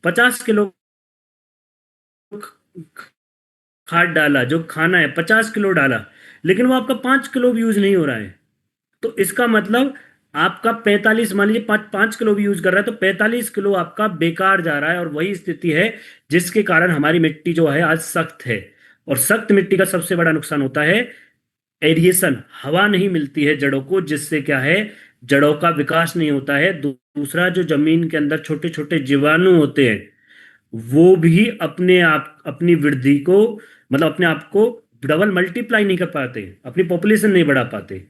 50 kilo खाद डाला, जो खाना है 50 किलो डाला, लेकिन वो आपका 5 किलो भी यूज नहीं हो रहा है। तो इसका मतलब आपका 45, मान लीजिए 5 5 किलो भी यूज कर रहा है, तो 45 किलो आपका बेकार जा रहा है। और वही स्थिति है जिसके कारण हमारी मिट्टी जो है आज सख्त है। और सख्त मिट्टी का सबसे बड़ा नुकसान होता है एरिएशन, हवा नहीं मिलती है जड़ों को, जिससे क्या है, जड़ों का विकास नहीं होता है। दूसरा, जो जमीन के अंदर छोटे छोटे जीवाणु होते हैं, वो भी अपने आप अपनी वृद्धि को, मतलब अपने आप को डबल मल्टीप्लाई नहीं कर पाते, अपनी पॉपुलेशन नहीं बढ़ा पाते।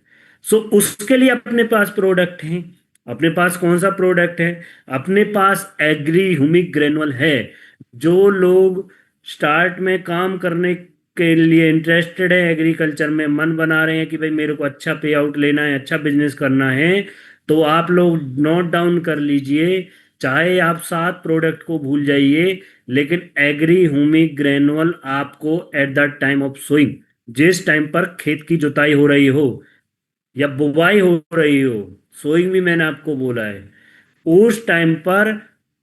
सो उसके लिए अपने पास प्रोडक्ट हैं। अपने पास कौन सा प्रोडक्ट है? अपने पास एग्री ह्यूमिक ग्रेनुअल है। जो लोग स्टार्ट में काम करने के लिए इंटरेस्टेड है, एग्रीकल्चर में मन बना रहे हैं कि भाई मेरे को अच्छा पे आउट लेना है, अच्छा बिजनेस करना है, तो आप लोग नोट डाउन कर लीजिए। चाहे आप 7 प्रोडक्ट को भूल जाइए, लेकिन एग्री ह्यूमिक ग्रेनुअल आपको at the time of sowing, जिस टाइम पर खेत की जुताई हो रही हो या बुवाई हो रही हो, सोइंग भी मैंने आपको बोला है, उस टाइम पर,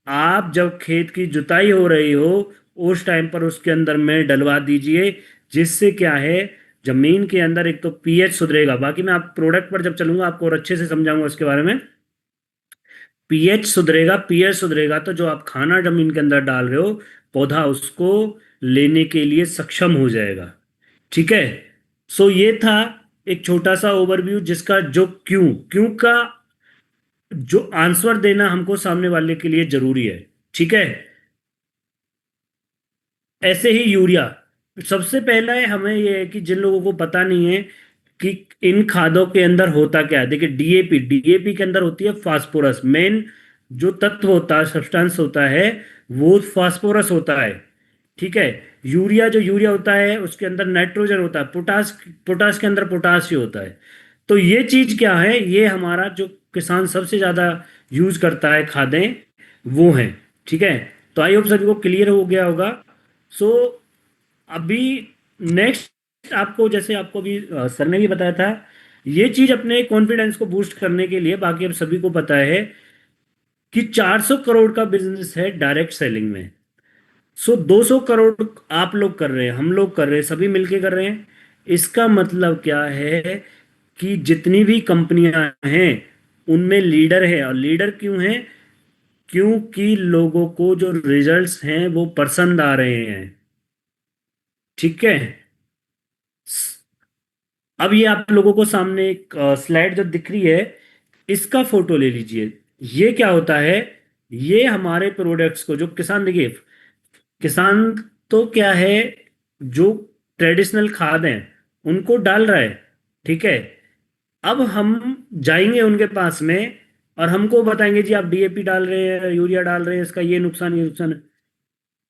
आप जब खेत की जुताई हो रही हो, उस टाइम पर उसके अंदर में डलवा दीजिए। जिससे क्या है, जमीन के अंदर एक तो पीएच सुधरेगा। बाकी मैं आप प्रोडक्ट पर जब चलूंगा आपको और अच्छे से समझाऊंगा उसके बारे में। पीएच सुधरेगा, पीएच सुधरेगा तो जो आप खाना जमीन के अंदर डाल रहे हो, पौधा उसको लेने के लिए सक्षम हो जाएगा। ठीक है। सो ये था एक छोटा सा ओवरव्यू, जिसका जो क्यों क्यों का जो आंसर देना हमको सामने वाले के लिए जरूरी है। ठीक है। ऐसे ही यूरिया, सबसे पहला है हमें यह है कि जिन लोगों को पता नहीं है कि इन खादों के अंदर होता क्या है। देखिए, डीएपी, डीएपी के अंदर होती है फास्फोरस। मेन जो तत्व होता है, सब्सटेंस होता है, वो फास्फोरस होता है। ठीक है। यूरिया, जो यूरिया होता है उसके अंदर नाइट्रोजन होता है, पोटास, पोटास के अंदर पोटास होता है। तो ये चीज क्या है, ये हमारा जो किसान सबसे ज्यादा यूज करता है खादें, वो हैं। ठीक है। तो आई होप सभी को क्लियर हो गया होगा। सो अभी नेक्स्ट आपको, जैसे आपको अभी सर ने भी बताया था, ये चीज अपने कॉन्फिडेंस को बूस्ट करने के लिए, बाकी अब सभी को पता है कि 400 करोड़ का बिजनेस है डायरेक्ट सेलिंग में। सो 200 करोड़ आप लोग कर रहे हैं, हम लोग कर रहे हैं, सभी मिलके कर रहे हैं। इसका मतलब क्या है कि जितनी भी कंपनियां हैं उनमें लीडर है। और लीडर क्यों है? क्योंकि लोगों को जो रिजल्ट्स हैं वो पसंद आ रहे हैं। ठीक है। अब ये आप लोगों को सामने एक स्लाइड जो दिख रही है, इसका फोटो ले लीजिए। ये क्या होता है, ये हमारे प्रोडक्ट्स को, जो किसान, देखिए, किसान तो क्या है, जो ट्रेडिशनल खाद हैं उनको डाल रहा है। ठीक है। अब हम जाएंगे उनके पास में और हमको बताएंगे जी आप डीएपी डाल रहे हैं, यूरिया डाल रहे हैं, इसका ये नुकसान, ये नुकसान है।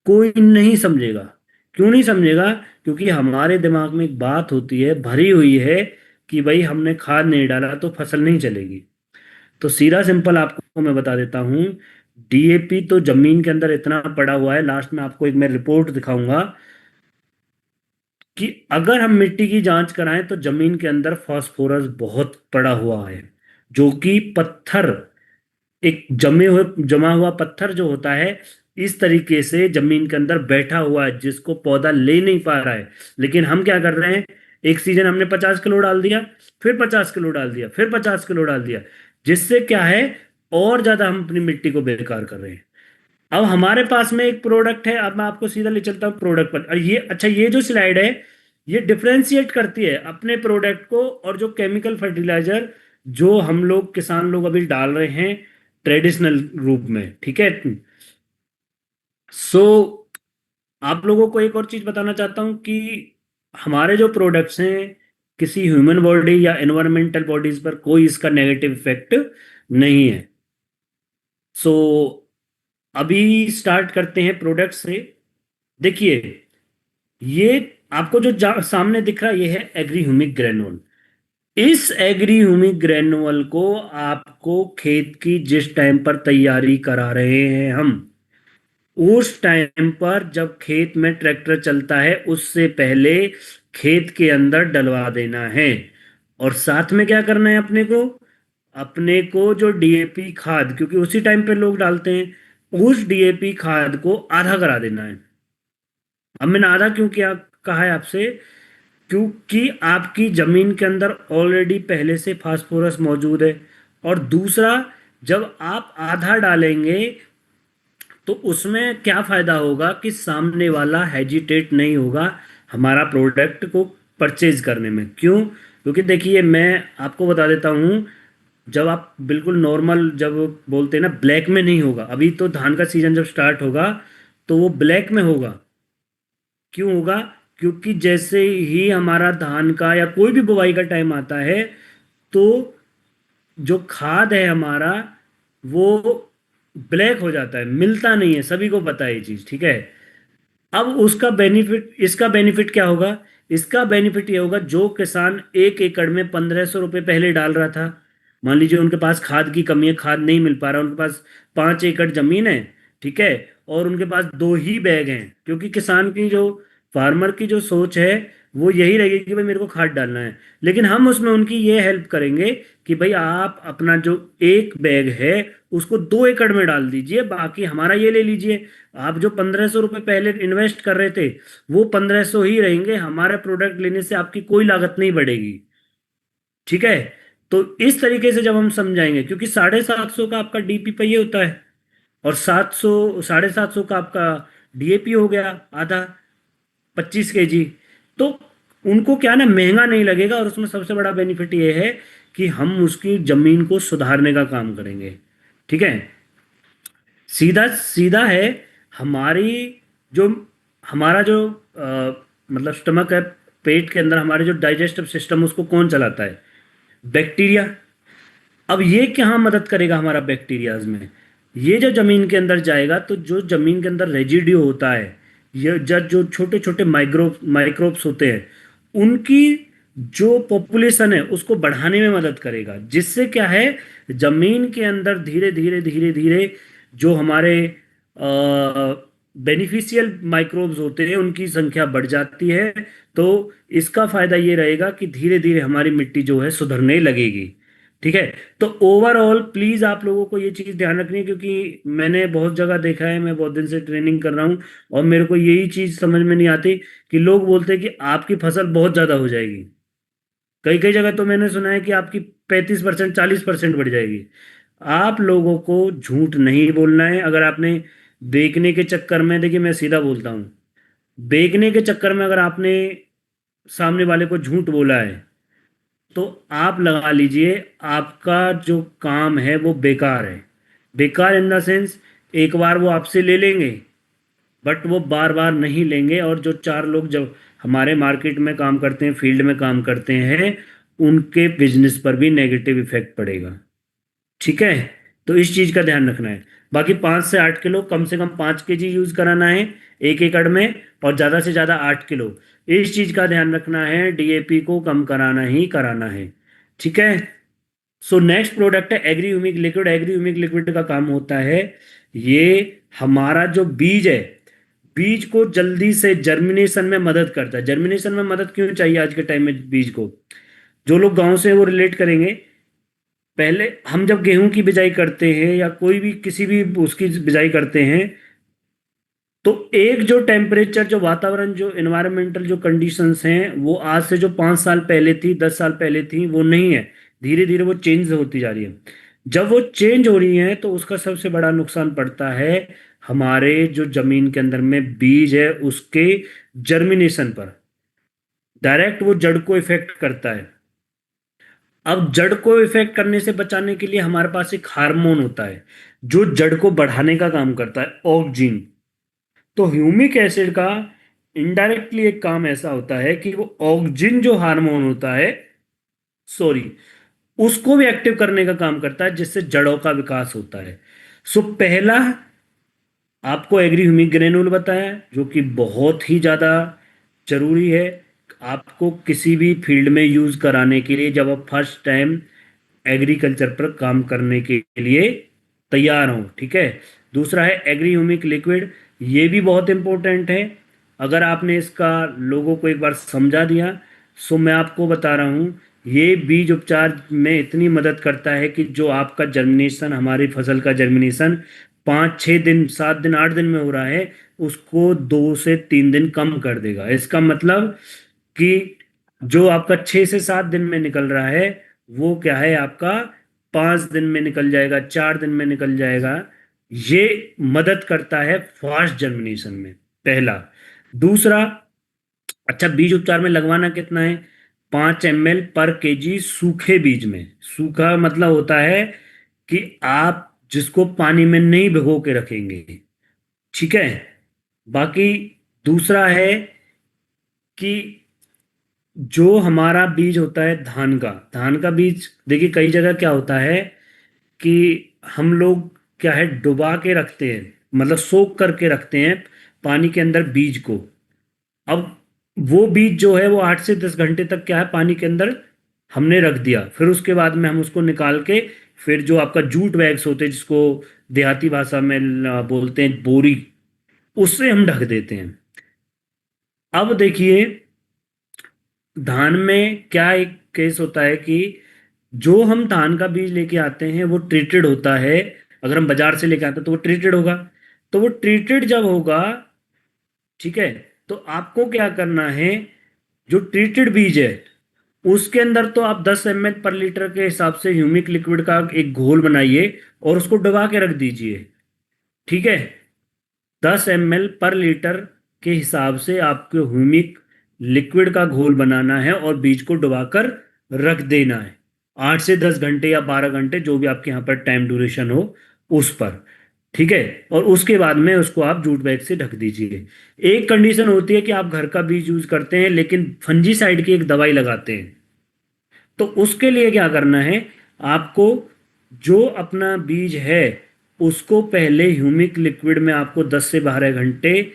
कोई नहीं समझेगा। क्यों नहीं समझेगा? क्योंकि हमारे दिमाग में एक बात होती है, भरी हुई है, कि भाई हमने खाद नहीं डाला तो फसल नहीं चलेगी। तो सीधा सिंपल आपको मैं बता देता हूँ, डीएपी तो जमीन के अंदर इतना पड़ा हुआ है। लास्ट में आपको एक मैं रिपोर्ट दिखाऊंगा कि अगर हम मिट्टी की जांच कराएं तो जमीन के अंदर फास्फोरस बहुत पड़ा हुआ है, जो कि पत्थर, एक जमा हुआ पत्थर जो होता है, इस तरीके से जमीन के अंदर बैठा हुआ है, जिसको पौधा ले नहीं पा रहा है। लेकिन हम क्या कर रहे हैं, एक सीजन हमने 50 किलो डाल दिया, फिर 50 किलो डाल दिया, फिर 50 किलो डाल दिया, जिससे क्या है, और ज्यादा हम अपनी मिट्टी को बेकार कर रहे हैं। अब हमारे पास में एक प्रोडक्ट है, अब मैं आपको सीधा ले चलता हूँ प्रोडक्ट पर। और ये, अच्छा, ये जो स्लाइड है, ये डिफरेंशिएट करती है अपने प्रोडक्ट को और जो केमिकल फर्टिलाइजर जो हम लोग किसान लोग अभी डाल रहे हैं ट्रेडिशनल रूप में। ठीक है। सो आप लोगों को एक और चीज बताना चाहता हूँ कि हमारे जो प्रोडक्ट्स हैं, किसी ह्यूमन बॉडी या एनवायरमेंटल बॉडीज पर कोई इसका नेगेटिव इफेक्ट नहीं है। सो अभी स्टार्ट करते हैं प्रोडक्ट से। देखिए, ये आपको जो सामने दिख रहा है, ये है एग्री ह्यूमिक ग्रेनुअल। इस एग्री ह्यूमिक ग्रेनुअल को आपको खेत की जिस टाइम पर तैयारी करा रहे हैं हम, उस टाइम पर जब खेत में ट्रैक्टर चलता है उससे पहले खेत के अंदर डलवा देना है। और साथ में क्या करना है अपने को, अपने को जो डीएपी खाद, क्योंकि उसी टाइम पे लोग डालते हैं, उस डीएपी खाद को आधा करा देना है। अब मैंने आधा क्यों किया कहा है आपसे, क्योंकि आपकी जमीन के अंदर ऑलरेडी पहले से फास्फोरस मौजूद है। और दूसरा, जब आप आधा डालेंगे तो उसमें क्या फायदा होगा कि सामने वाला हेजिटेट नहीं होगा हमारा प्रोडक्ट को परचेज करने में। क्यों? क्योंकि देखिए मैं आपको बता देता हूँ, जब आप बिल्कुल नॉर्मल जब बोलते हैं ना, ब्लैक में नहीं होगा। अभी तो धान का सीजन जब स्टार्ट होगा तो वो ब्लैक में होगा। क्यों होगा? क्योंकि जैसे ही हमारा धान का या कोई भी बुवाई का टाइम आता है, तो जो खाद है हमारा वो ब्लैक हो जाता है, मिलता नहीं है। सभी को पता है ये चीज़, ठीक है। अब उसका बेनिफिट, इसका बेनिफिट क्या होगा? इसका बेनिफिट ये होगा, जो किसान 1 एकड़ में 1500 रुपये पहले डाल रहा था, मान लीजिए उनके पास खाद की कमी है, खाद नहीं मिल पा रहा, उनके पास 5 एकड़ जमीन है, ठीक है, और उनके पास 2 ही बैग हैं। क्योंकि किसान की जो, फार्मर की जो सोच है वो यही रहेगी कि भाई मेरे को खाद डालना है। लेकिन हम उसमें उनकी ये हेल्प करेंगे कि भाई आप अपना जो 1 बैग है उसको 2 एकड़ में डाल दीजिए, बाकी हमारा ये ले लीजिए। आप जो 1500 रुपये पहले इन्वेस्ट कर रहे थे वो 1500 ही रहेंगे, हमारे प्रोडक्ट लेने से आपकी कोई लागत नहीं बढ़ेगी, ठीक है। तो इस तरीके से जब हम समझाएंगे, क्योंकि 750 का आपका डीपी पे ये होता है, और 700 750 का आपका डीएपी हो गया आधा, 25 केजी। तो उनको क्या ना, महंगा नहीं लगेगा, और उसमें सबसे बड़ा बेनिफिट ये है कि हम उसकी जमीन को सुधारने का काम करेंगे, ठीक है। सीधा सीधा है। हमारी जो हमारा जो मतलब स्टमक है, पेट के अंदर हमारे जो डाइजेस्टिव सिस्टम, उसको कौन चलाता है? बैक्टीरिया। अब ये क्या मदद करेगा हमारा बैक्टीरियाज में? ये जो जमीन के अंदर जाएगा, तो जो जमीन के अंदर रेजिड्यू होता है, ये जो छोटे छोटे माइक्रोब्स होते हैं, उनकी जो पॉपुलेशन है उसको बढ़ाने में मदद करेगा। जिससे क्या है, जमीन के अंदर धीरे धीरे धीरे धीरे जो हमारे बेनिफिशियल माइक्रोब्स होते हैं उनकी संख्या बढ़ जाती है। तो इसका फायदा ये रहेगा कि धीरे धीरे हमारी मिट्टी जो है सुधरने लगेगी, ठीक है। तो ओवरऑल प्लीज आप लोगों को ये चीज ध्यान रखनी है, क्योंकि मैंने बहुत जगह देखा है, मैं बहुत दिन से ट्रेनिंग कर रहा हूँ, और मेरे को यही चीज समझ में नहीं आती कि लोग बोलते हैं कि आपकी फसल बहुत ज्यादा हो जाएगी। कई कई जगह तो मैंने सुना है कि आपकी 35% 40% बढ़ जाएगी। आप लोगों को झूठ नहीं बोलना है। अगर आपने बेचने के चक्कर में, देखिए मैं सीधा बोलता हूँ, बेचने के चक्कर में अगर आपने सामने वाले को झूठ बोला है, तो आप लगा लीजिए आपका जो काम है वो बेकार है। बेकार इन द सेंस, एक बार वो आपसे ले लेंगे, बट वो बार बार नहीं लेंगे। और जो 4 लोग जब हमारे मार्केट में काम करते हैं, फील्ड में काम करते हैं, उनके बिजनेस पर भी नेगेटिव इफेक्ट पड़ेगा, ठीक है। तो इस चीज का ध्यान रखना है। बाकी 5 से 8 किलो, कम से कम 5 केजी यूज कराना है 1 एकड़ में, और ज्यादा से ज्यादा 8 किलो। इस चीज का ध्यान रखना है, डीएपी को कम कराना ही कराना है, ठीक है। सो नेक्स्ट प्रोडक्ट है agri humic liquid. Agri humic liquid का काम होता है, ये हमारा जो बीज है, बीज को जल्दी से जर्मिनेशन में मदद करता है। जर्मिनेशन में मदद क्यों चाहिए आज के टाइम में बीज को? जो लोग गांव से हैं वो रिलेट करेंगे। पहले हम जब गेहूं की बिजाई करते हैं या कोई भी किसी भी उसकी बिजाई करते हैं, तो एक जो टेम्परेचर, जो वातावरण, जो एनवायरमेंटल जो कंडीशंस हैं, वो आज से जो 5 साल पहले थी, 10 साल पहले थी, वो नहीं है। धीरे धीरे वो चेंज होती जा रही है। जब वो चेंज हो रही है तो उसका सबसे बड़ा नुकसान पड़ता है हमारे जो जमीन के अंदर में बीज है उसके जर्मिनेशन पर। डायरेक्ट वो जड़ को इफेक्ट करता है। अब जड़ को इफेक्ट करने से बचाने के लिए हमारे पास एक हार्मोन होता है जो जड़ को बढ़ाने का काम करता है, ऑक्जिन। तो ह्यूमिक एसिड का इनडायरेक्टली एक काम ऐसा होता है कि वो ऑक्जिन जो हार्मोन होता है, सॉरी, उसको भी एक्टिव करने का काम करता है, जिससे जड़ों का विकास होता है। सो पहला आपको एग्री ह्यूमिक ग्रेनुल बताया, जो कि बहुत ही ज़्यादा जरूरी है आपको किसी भी फील्ड में यूज़ कराने के लिए, जब आप फर्स्ट टाइम एग्रीकल्चर पर काम करने के लिए तैयार हो, ठीक है। दूसरा है एग्री ह्यूमिक लिक्विड। ये भी बहुत इंपॉर्टेंट है। अगर आपने इसका लोगों को एक बार समझा दिया, सो मैं आपको बता रहा हूँ, ये बीज उपचार में इतनी मदद करता है कि जो आपका जर्मिनेशन, हमारी फसल का जर्मिनेशन 5 6 दिन 7 दिन 8 दिन में हो रहा है, उसको 2 से 3 दिन कम कर देगा। इसका मतलब कि जो आपका 6 से 7 दिन में निकल रहा है, वो क्या है आपका 5 दिन में निकल जाएगा, 4 दिन में निकल जाएगा। ये मदद करता है फास्ट जर्मिनेशन में, पहला। दूसरा, अच्छा, बीज उपचार में लगवाना कितना है? 5 ml/kg सूखे बीज में। सूखा मतलब होता है कि आप जिसको पानी में नहीं भिगो के रखेंगे, ठीक है। बाकी दूसरा है कि जो हमारा बीज होता है धान का बीज, देखिए कई जगह क्या होता है कि हम लोग क्या है डुबा के रखते हैं, मतलब सोख करके रखते हैं पानी के अंदर बीज को। अब वो बीज जो है वो 8 से 10 घंटे तक क्या है पानी के अंदर हमने रख दिया, फिर उसके बाद में हम उसको निकाल के फिर जो आपका जूट बैग्स होते हैं, जिसको देहाती भाषा में बोलते हैं बोरी, उससे हम ढक देते हैं। अब देखिए धान में क्या एक केस होता है कि जो हम धान का बीज लेके आते हैं वो ट्रीटेड होता है। अगर हम बाजार से लेके आते हैं तो वो ट्रीटेड होगा। तो वो ट्रीटेड जब होगा, ठीक है, तो आपको क्या करना है, जो ट्रीटेड बीज है उसके अंदर तो आप 10 ml/लीटर के हिसाब से ह्यूमिक लिक्विड का एक घोल बनाइए और उसको डुबा के रख दीजिए, ठीक है। 10 ml/लीटर के हिसाब से आपको ह्यूमिक लिक्विड का घोल बनाना है और बीज को डुबाकर रख देना है 8 से 10 घंटे या 12 घंटे, जो भी आपके यहाँ पर टाइम ड्यूरेशन हो उस पर, ठीक है। और उसके बाद में उसको आप जूट बैग से ढक दीजिए। एक कंडीशन होती है कि आप घर का बीज यूज करते हैं लेकिन फंजीसाइड की एक दवाई लगाते हैं, तो उसके लिए क्या करना है आपको, जो अपना बीज है उसको पहले ह्यूमिक लिक्विड में आपको 10 से 12 घंटे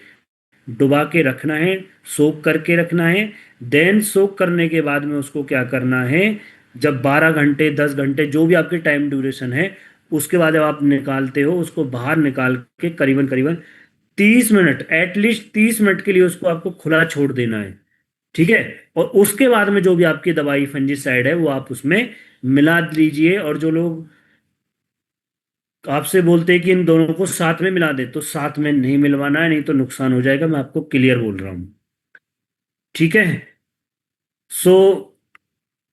डुबा के रखना है, सोक करके रखना है। देन सोक करने के बाद में उसको क्या करना है, जब 12 घंटे 10 घंटे जो भी आपकी टाइम ड्यूरेशन है, उसके बाद जब आप निकालते हो उसको बाहर निकाल के करीबन करीबन 30 मिनट, एटलीस्ट 30 मिनट के लिए उसको आपको खुला छोड़ देना है, ठीक है। और उसके बाद में जो भी आपकी दवाई फंजीसाइड है वो आप उसमें मिला लीजिए। और जो लोग आपसे बोलते हैं कि इन दोनों को साथ में मिला दे, तो साथ में नहीं मिलवाना है, नहीं तो नुकसान हो जाएगा। मैं आपको क्लियर बोल रहा हूँ, ठीक है। सो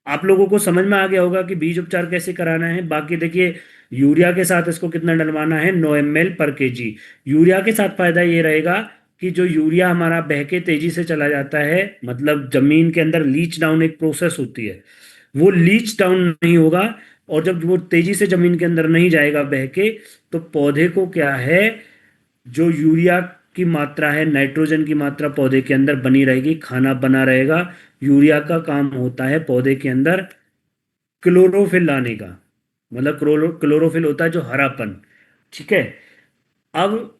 आप लोगों को समझ में आ गया होगा कि बीज उपचार कैसे कराना है। बाकी देखिए यूरिया के साथ इसको कितना डलवाना है, 9 ml/kg। यूरिया के साथ फायदा ये रहेगा कि जो यूरिया हमारा बह के तेजी से चला जाता है, मतलब जमीन के अंदर लीच डाउन एक प्रोसेस होती है, वो लीच डाउन नहीं होगा। और जब वो तेजी से जमीन के अंदर नहीं जाएगा बह के, तो पौधे को क्या है, जो यूरिया की मात्रा है, नाइट्रोजन की मात्रा पौधे के अंदर बनी रहेगी, खाना बना रहेगा। यूरिया का काम होता है पौधे के अंदर क्लोरोफिल लाने का, मतलब क्लोरोफिल होता है जो हरापन, ठीक है। अब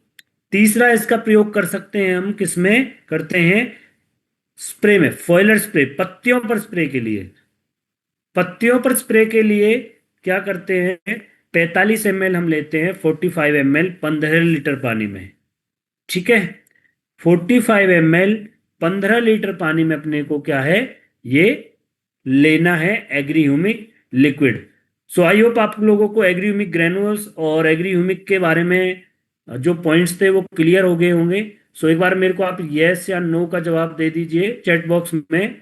तीसरा इसका प्रयोग कर सकते हैं हम, किसमें करते हैं, स्प्रे में, फॉयलर स्प्रे, पत्तियों पर स्प्रे के लिए। पत्तियों पर स्प्रे के लिए क्या करते हैं, 45 ml हम लेते हैं, 45 ml 15 लीटर पानी में, ठीक है। 45 ml 15 लीटर पानी में अपने को क्या है, ये लेना है agri humic liquid. So I hope आप लोगों को एग्री ह्यूमिक ग्रेनुल्स और एग्री ह्यूमिक के बारे में जो पॉइंट्स थे वो क्लियर हो गए होंगे। सो एक बार मेरे को आप यस या नो का जवाब दे दीजिए चैट बॉक्स में।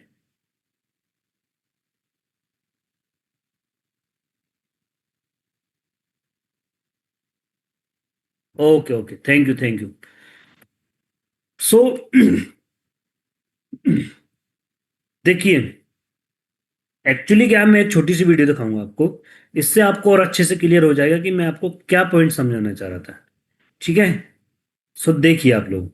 Okay okay, thank you thank you. So देखिए एक्चुअली क्या है, मैं एक छोटी सी वीडियो दिखाऊंगा आपको, इससे आपको और अच्छे से क्लियर हो जाएगा कि मैं आपको क्या पॉइंट समझाना चाह रहा था, ठीक है। सो देखिए आप लोग,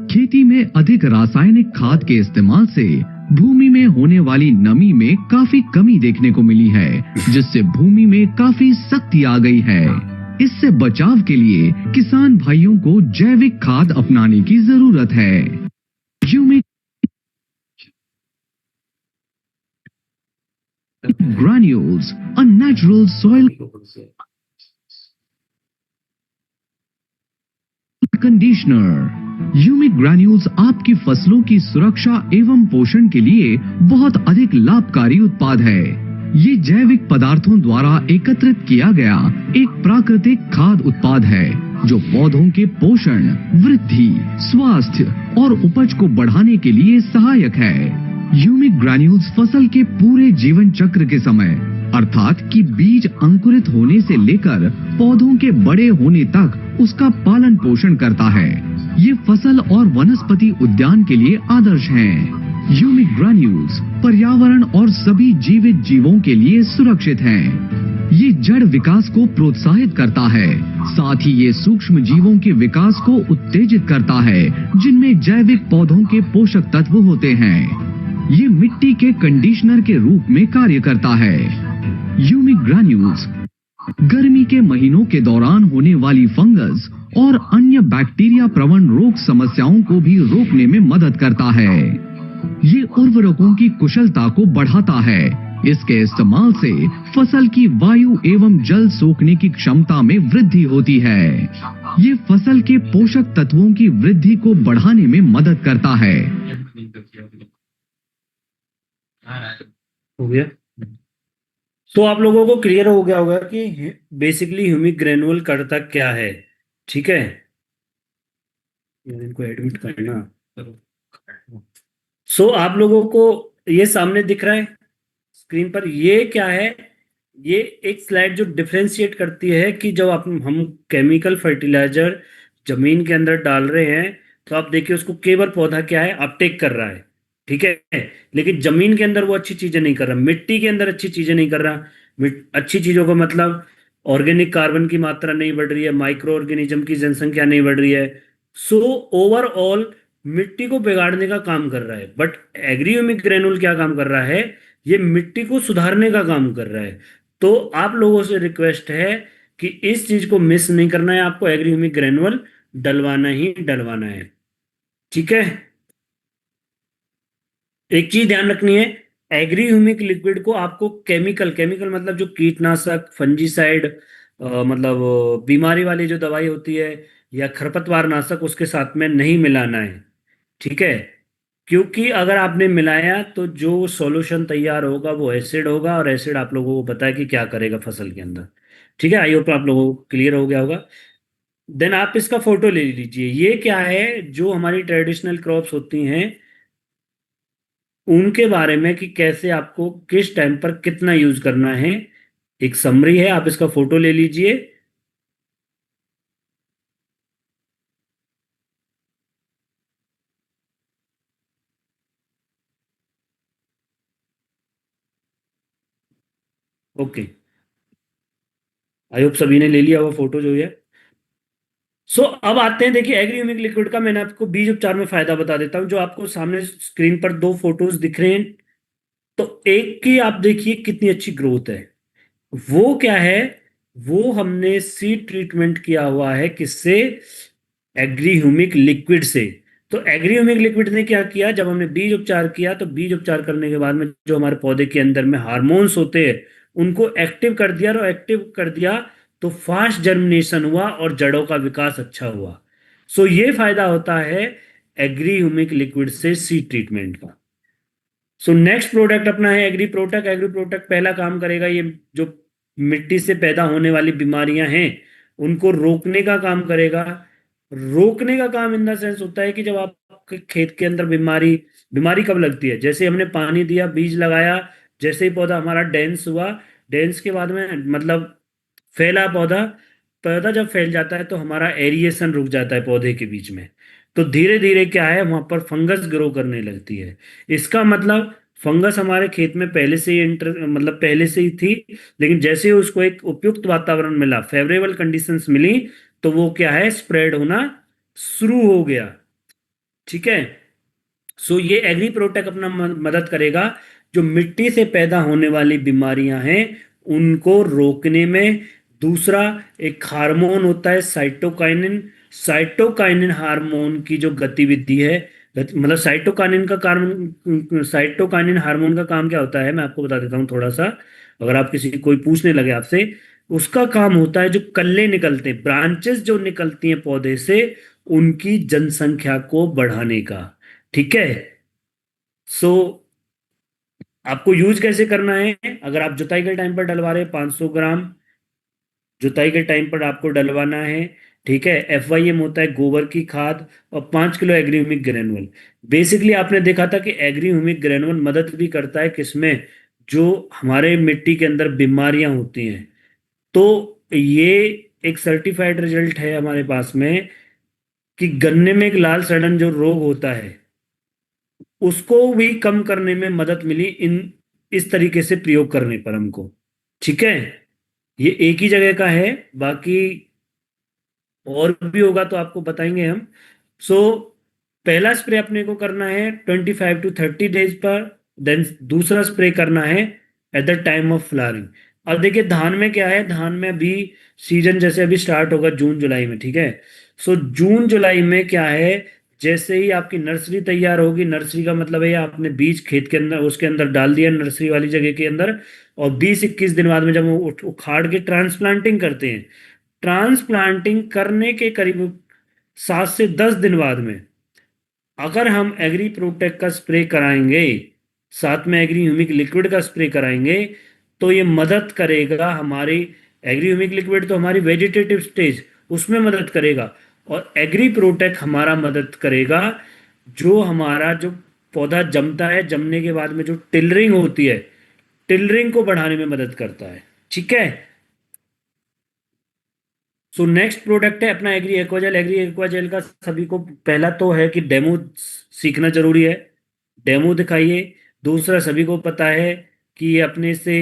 खेती में अधिक रासायनिक खाद के इस्तेमाल से भूमि में होने वाली नमी में काफी कमी देखने को मिली है, जिससे भूमि में काफी सख्ती आ गई है। इससे बचाव के लिए किसान भाइयों को जैविक खाद अपनाने की जरूरत है। Humic granules, a natural soil conditioner. Humic granules आपकी फसलों की सुरक्षा एवं पोषण के लिए बहुत अधिक लाभकारी उत्पाद है। ये जैविक पदार्थों द्वारा एकत्रित किया गया एक प्राकृतिक खाद्य उत्पाद है जो पौधों के पोषण, वृद्धि, स्वास्थ्य और उपज को बढ़ाने के लिए सहायक है। ह्यूमिक ग्रैन्यूल्स फसल के पूरे जीवन चक्र के समय अर्थात कि बीज अंकुरित होने से लेकर पौधों के बड़े होने तक उसका पालन पोषण करता है। ये फसल और वनस्पति उद्यान के लिए आदर्श हैं। ह्यूमिक ग्रैन्यूल्स पर्यावरण और सभी जीवित जीवों के लिए सुरक्षित हैं। ये जड़ विकास को प्रोत्साहित करता है, साथ ही ये सूक्ष्म जीवों के विकास को उत्तेजित करता है जिनमें जैविक पौधों के पोषक तत्व होते हैं। ये मिट्टी के कंडीशनर के रूप में कार्य करता है। ह्यूमिक ग्रैन्यूल्स गर्मी के महीनों के दौरान होने वाली फंगस और अन्य बैक्टीरिया प्रवण रोग समस्याओं को भी रोकने में मदद करता है। ये उर्वरकों की कुशलता को बढ़ाता है। इसके इस्तेमाल से फसल की वायु एवं जल सोखने की क्षमता में वृद्धि होती है। ये फसल के पोषक तत्वों की वृद्धि को बढ़ाने में मदद करता है। हो गया। तो आप लोगों को क्लियर हो गया होगा कि बेसिकली ह्यूमिक ग्रेनुअल करता क्या है। ठीक है, इनको एडमिट करना। सो आप लोगों को ये सामने दिख रहा है स्क्रीन पर, ये क्या है? ये एक स्लाइड जो डिफरेंशिएट करती है कि जब हम केमिकल फर्टिलाइजर जमीन के अंदर डाल रहे हैं तो आप देखिए उसको केवल पौधा क्या है, अपटेक कर रहा है। ठीक है, लेकिन जमीन के अंदर वो अच्छी चीजें नहीं कर रहा, मिट्टी के अंदर अच्छी चीजें नहीं कर रहा। अच्छी चीजों का मतलब ऑर्गेनिक कार्बन की मात्रा नहीं बढ़ रही है, माइक्रो ऑर्गेनिज्म की जनसंख्या नहीं बढ़ रही है। सो ओवरऑल मिट्टी को बिगाड़ने का काम कर रहा है। बट एग्रीह्यूमिक ग्रेनुल क्या काम कर रहा है? ये मिट्टी को सुधारने का काम कर रहा है। तो आप लोगों से रिक्वेस्ट है कि इस चीज को मिस नहीं करना है, आपको एग्रीह्यूमिक ग्रेनुअल डलवाना ही डलवाना है। ठीक है, एक चीज ध्यान रखनी है, एग्रीह्यूमिक लिक्विड को आपको केमिकल केमिकल मतलब जो कीटनाशक, फंजीसाइड, मतलब बीमारी वाली जो दवाई होती है या खरपतवार नाशक, उसके साथ में नहीं मिलाना है। ठीक है, क्योंकि अगर आपने मिलाया तो जो सॉल्यूशन तैयार होगा वो एसिड होगा, और एसिड आप लोगों को पता है कि क्या करेगा फसल के अंदर। ठीक है, आई होप आप लोगों को क्लियर हो गया होगा। देन आप इसका फोटो ले लीजिए। ये क्या है? जो हमारी ट्रेडिशनल क्रॉप्स होती हैं उनके बारे में कि कैसे आपको किस टाइम पर कितना यूज करना है, एक समरी है। आप इसका फोटो ले लीजिए। ओके, आई होप सभी ने ले लिया हुआ फोटो जो है। सो अब आते हैं, देखिए एग्रीह्यूमिक लिक्विड का मैंने आपको बीज उपचार में फायदा बता देता हूं। जो आपको सामने स्क्रीन पर दो फोटोज दिख रहे हैं, तो एक की आप देखिए कितनी अच्छी ग्रोथ है। वो क्या है? वो हमने सीड ट्रीटमेंट किया हुआ है, किससे? एग्रीह्यूमिक लिक्विड से। तो एग्रीह्यूमिक लिक्विड ने क्या किया? जब हमने बीज उपचार किया तो बीज उपचार करने के बाद में जो हमारे पौधे के अंदर में हार्मोन्स होते हैं उनको एक्टिव कर दिया, और एक्टिव कर दिया तो फास्ट जर्मिनेशन हुआ और जड़ों का विकास अच्छा हुआ। सो ये फायदा होता है एग्रीह्यूमिक लिक्विड से सीड ट्रीटमेंट का। सो नेक्स्ट प्रोडक्ट अपना है एग्री प्रोटेक्ट। एग्री प्रोटेक्ट पहला काम करेगा, ये जो मिट्टी से पैदा होने वाली बीमारियां हैं उनको रोकने का काम करेगा। रोकने का काम इन द सेंस होता है कि जब आपके खेत के अंदर बीमारी बीमारी कब लगती है? जैसे हमने पानी दिया, बीज लगाया, जैसे ही पौधा हमारा डेंस हुआ, डेंस के बाद में मतलब फैला पौधा, पौधा जब फैल जाता है तो हमारा एरिएशन रुक जाता है पौधे के बीच में। तो धीरे धीरे क्या है, वहां पर फंगस ग्रो करने लगती है। इसका मतलब फंगस हमारे खेत में पहले से ही मतलब पहले से ही थी, लेकिन जैसे ही उसको एक उपयुक्त वातावरण मिला, फेवरेबल कंडीशंस मिली, तो वो क्या है, स्प्रेड होना शुरू हो गया। ठीक है, सो ये एग्री प्रोटेक्ट अपना मदद करेगा जो मिट्टी से पैदा होने वाली बीमारियां हैं उनको रोकने में। दूसरा, एक हार्मोन होता है साइटोकाइनिन। साइटोकाइनिन हार्मोन की जो गतिविधि है, मतलब साइटोकाइनिन का काम, साइटोकाइनिन हार्मोन का काम क्या होता है मैं आपको बता देता हूँ थोड़ा सा, अगर आप किसी कोई पूछने लगे आपसे। उसका काम होता है जो कल्ले निकलते हैं, ब्रांचेस जो निकलती हैं पौधे से, उनकी जनसंख्या को बढ़ाने का। ठीक है, सो आपको यूज कैसे करना है, अगर आप जुताई के टाइम पर डलवा रहे हैं 500 ग्राम जुताई के टाइम पर आपको डलवाना है। ठीक है, FYM होता है गोबर की खाद, और 5 kilo agri humic granule. Basically आपने देखा था कि एग्री ह्यूमिक ग्रेनुअल मदद भी करता है किसमें, जो हमारे मिट्टी के अंदर बीमारियां होती हैं। तो ये एक सर्टिफाइड रिजल्ट है हमारे पास में कि गन्ने में एक लाल सड़न जो रोग होता है उसको भी कम करने में मदद मिली इन इस तरीके से प्रयोग करने पर हमको। ठीक है, ये एक ही जगह का है, बाकी और भी होगा तो आपको बताएंगे हम। सो पहला स्प्रे अपने को करना है 25 to 30 डेज पर। देन दूसरा स्प्रे करना है eight the time of flowering. अब देखिए धान में क्या है, धान में अभी सीजन जैसे अभी स्टार्ट होगा जून जुलाई में। ठीक है, सो जून जुलाई में क्या है, जैसे ही आपकी नर्सरी तैयार होगी, नर्सरी का मतलब है आपने बीज खेत के अंदर उसके अंदर डाल दिया नर्सरी वाली जगह के अंदर, और 20-21 दिन बाद में जब वो उखाड़ के ट्रांसप्लांटिंग करते हैं, ट्रांसप्लांटिंग करने के करीब 7 से 10 दिन बाद में अगर हम एग्री प्रोटेक्ट का स्प्रे कराएंगे, साथ में एग्री ह्यूमिक लिक्विड का स्प्रे कराएंगे, तो ये मदद करेगा हमारी। एग्री ह्यूमिक लिक्विड तो हमारी वेजिटेटिव स्टेज उसमें मदद करेगा, और एग्री प्रोटेक्ट हमारा मदद करेगा जो हमारा जो पौधा जमता है, जमने के बाद में जो टिलरिंग होती है, टिलरिंग को बढ़ाने में मदद करता है। ठीक है, सो नेक्स्ट प्रोडक्ट है अपना एग्री एक्वाजेल। एग्री एक्वाजेल का सभी को पहला तो है कि डेमो सीखना जरूरी है, डेमो दिखाइए। दूसरा, सभी को पता है कि ये अपने से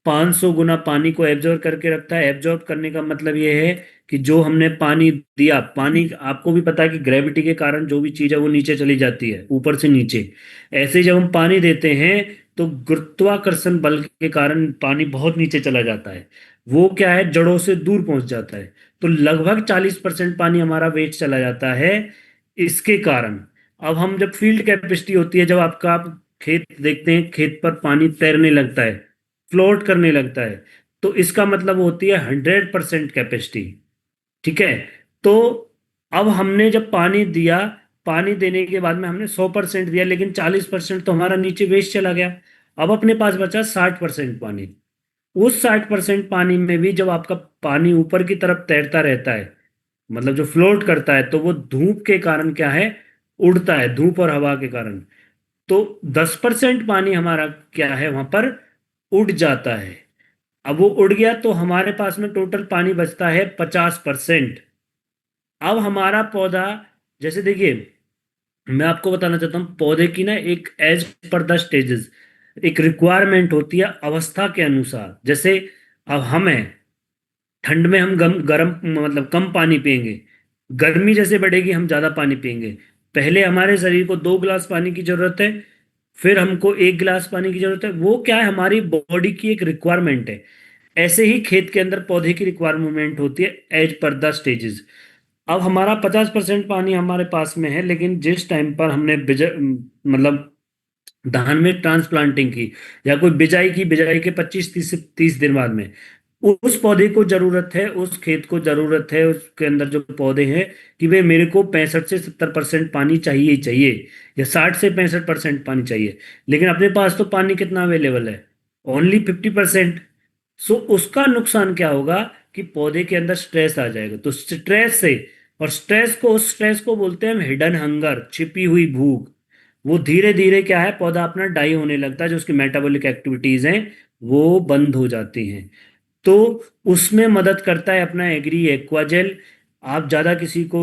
500 गुना पानी को एब्जॉर्ब करके रखता है। एब्जॉर्ब करने का मतलब ये है कि जो हमने पानी दिया, पानी आपको भी पता है कि ग्रेविटी के कारण जो भी चीज़ है वो नीचे चली जाती है, ऊपर से नीचे। ऐसे ही जब हम पानी देते हैं तो गुरुत्वाकर्षण बल के कारण पानी बहुत नीचे चला जाता है, वो क्या है जड़ों से दूर पहुंच जाता है। तो लगभग 40% पानी हमारा वेस्ट चला जाता है इसके कारण। अब हम जब फील्ड कैपेसिटी होती है, जब आपका आप खेत देखते हैं, खेत पर पानी तैरने लगता है, फ्लोट करने लगता है, तो इसका मतलब होती है 100% कैपेसिटी। ठीक है, तो अब हमने जब पानी दिया, पानी देने के बाद में हमने 100% दिया, लेकिन 40% तो हमारा नीचे वेस्ट चला गया। अब अपने पास बचा 60% पानी। उस 60% पानी में भी जब आपका पानी ऊपर की तरफ तैरता रहता है, मतलब जो फ्लोट करता है, तो वो धूप के कारण क्या है, उड़ता है, धूप और हवा के कारण। तो 10% पानी हमारा क्या है वहां पर उड़ जाता है। अब वो उड़ गया तो हमारे पास में टोटल पानी बचता है 50%। अब हमारा पौधा, जैसे देखिए मैं आपको बताना चाहता हूँ, पौधे की ना एक एज पर द स्टेजेस एक रिक्वायरमेंट होती है अवस्था के अनुसार। जैसे अब हम हैं, ठंड में हम गर्म मतलब कम पानी पिएंगे, गर्मी जैसे बढ़ेगी हम ज़्यादा पानी पिएंगे। पहले हमारे शरीर को 2 गिलास पानी की ज़रूरत है, फिर हमको 1 गिलास पानी की ज़रूरत है। वो क्या है, हमारी बॉडी की एक रिक्वायरमेंट है। ऐसे ही खेत के अंदर पौधे की रिक्वायरमेंट होती है एज पर द स्टेजेस। अब हमारा 50% पानी हमारे पास में है, लेकिन जिस टाइम पर हमने मतलब धान में ट्रांसप्लांटिंग की या कोई बिजाई की, बिजाई के 25 30 दिन बाद में उस पौधे को जरूरत है, उस खेत को जरूरत है, उसके अंदर जो पौधे हैं कि वे मेरे को 65 से 70% पानी चाहिए ही चाहिए, या 60 से 65% पानी चाहिए। लेकिन अपने पास तो पानी कितना अवेलेबल है, ओनली 50%। सो उसका नुकसान क्या होगा कि पौधे के अंदर स्ट्रेस आ जाएगा। तो स्ट्रेस से, और स्ट्रेस को, उस स्ट्रेस को बोलते हैं हम हिडन हंगर, छिपी हुई भूख। वो धीरे धीरे क्या है, पौधा अपना डाई होने लगता है, जो उसकी मेटाबॉलिक एक्टिविटीज हैं वो बंद हो जाती हैं। तो उसमें मदद करता है अपना एग्री एक्वाजेल। आप ज़्यादा किसी को